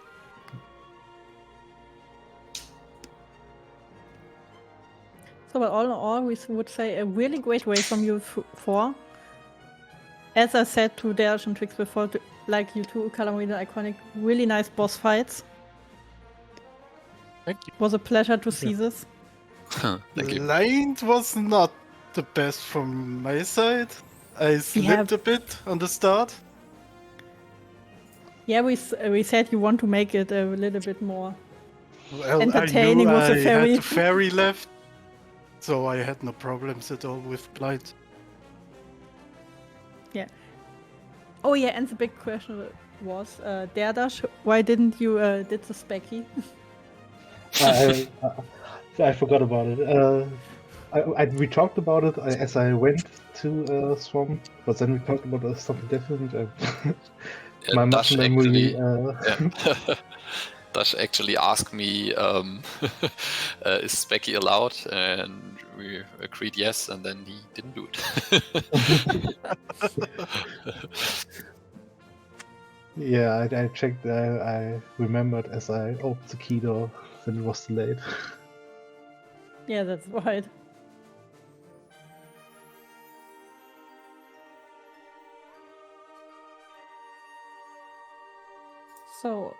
[SPEAKER 1] So, but all in all, we would say a really great race from you four. As I said to derdasch and Trix before, like you two, Kalamarino, IConIC, really nice boss fights.
[SPEAKER 5] Thank you.
[SPEAKER 1] It was a pleasure to see this.
[SPEAKER 3] Thank
[SPEAKER 5] The
[SPEAKER 3] you.
[SPEAKER 5] line was not the best from my side. I slipped a bit on the start.
[SPEAKER 1] Yeah, we said you want to make it a little bit more.
[SPEAKER 5] Well,
[SPEAKER 1] Entertaining
[SPEAKER 5] I knew
[SPEAKER 1] with the
[SPEAKER 5] I
[SPEAKER 1] ferry.
[SPEAKER 5] had the ferry left, so I had no problems at all with blind.
[SPEAKER 1] Oh yeah, and the big question was, derdasch, why didn't you did the specky?
[SPEAKER 4] I forgot about it. We talked about it as I went to Swamp, but then we talked about something different. My
[SPEAKER 3] Dash
[SPEAKER 4] muscle memory.
[SPEAKER 3] yeah. Dash actually asked me, is Specky allowed? And we agreed yes, and then he didn't do it.
[SPEAKER 4] Yeah, I checked. I remembered as I opened the key door, then it was too late.
[SPEAKER 1] Yeah, that's right. So,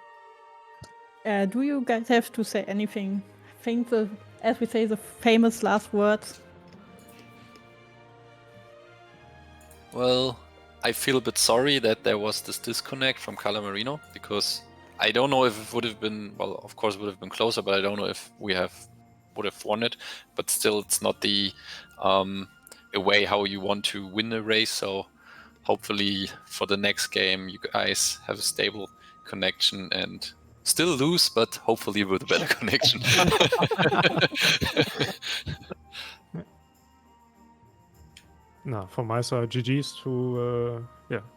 [SPEAKER 1] do you guys have to say anything? I think as we say, the famous last words.
[SPEAKER 3] Well, I feel a bit sorry that there was this disconnect from Kalamarino because I don't know if it would have been, well, of course it would have been closer, but I don't know if we would have won it. But still, it's not the a way how you want to win a race. So hopefully for the next game, you guys have a stable connection and still lose, but hopefully with a better connection.
[SPEAKER 6] No, from my side, GG's to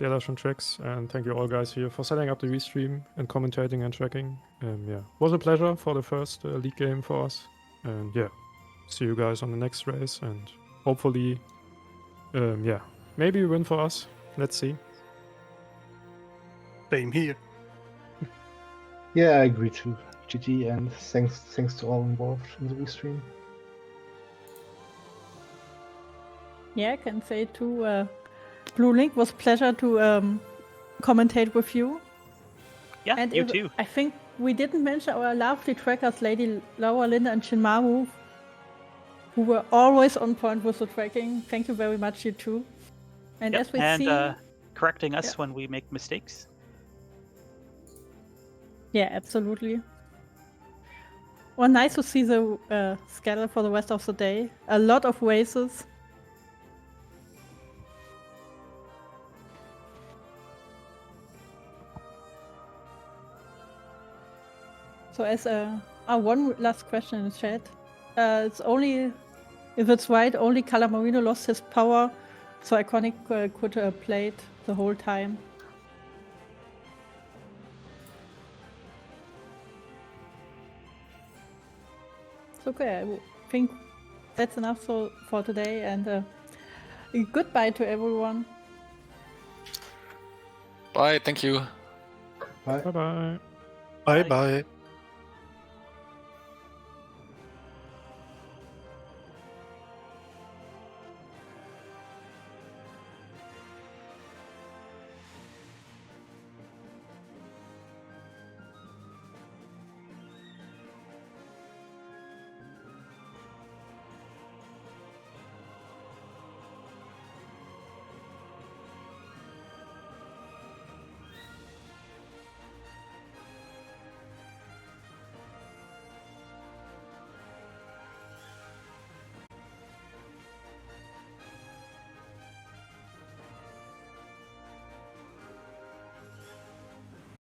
[SPEAKER 6] derdasch and Trix, and thank you all guys here for setting up the restream and commentating and tracking. Yeah, was a pleasure for the first league game for us, and yeah, see you guys on the next race, and hopefully, maybe win for us. Let's see.
[SPEAKER 5] Same here.
[SPEAKER 4] Yeah, I agree too. GG, and thanks to all involved in the restream.
[SPEAKER 1] Yeah, I can say too. Blue Link was a pleasure to commentate with you.
[SPEAKER 2] Yeah,
[SPEAKER 1] And
[SPEAKER 2] you
[SPEAKER 1] if-
[SPEAKER 2] too.
[SPEAKER 1] I think we didn't mention our lovely trackers, Lady Laura, Linda, and Shinmaru, who were always on point with the tracking. Thank you very much, you two. And
[SPEAKER 2] Yep,
[SPEAKER 1] as we
[SPEAKER 2] and
[SPEAKER 1] see,
[SPEAKER 2] correcting us
[SPEAKER 1] Yeah.
[SPEAKER 2] when we make mistakes.
[SPEAKER 1] yeah, absolutely. Well, nice to see the schedule for the rest of the day. A lot of races. So as one last question in the chat. It's only, if it's right, only Kalamarino lost his power, so IConIC could play it the whole time. So okay, I think that's enough for today, and goodbye to everyone.
[SPEAKER 3] Bye, thank you.
[SPEAKER 4] Bye.
[SPEAKER 6] Bye bye.
[SPEAKER 5] Bye bye.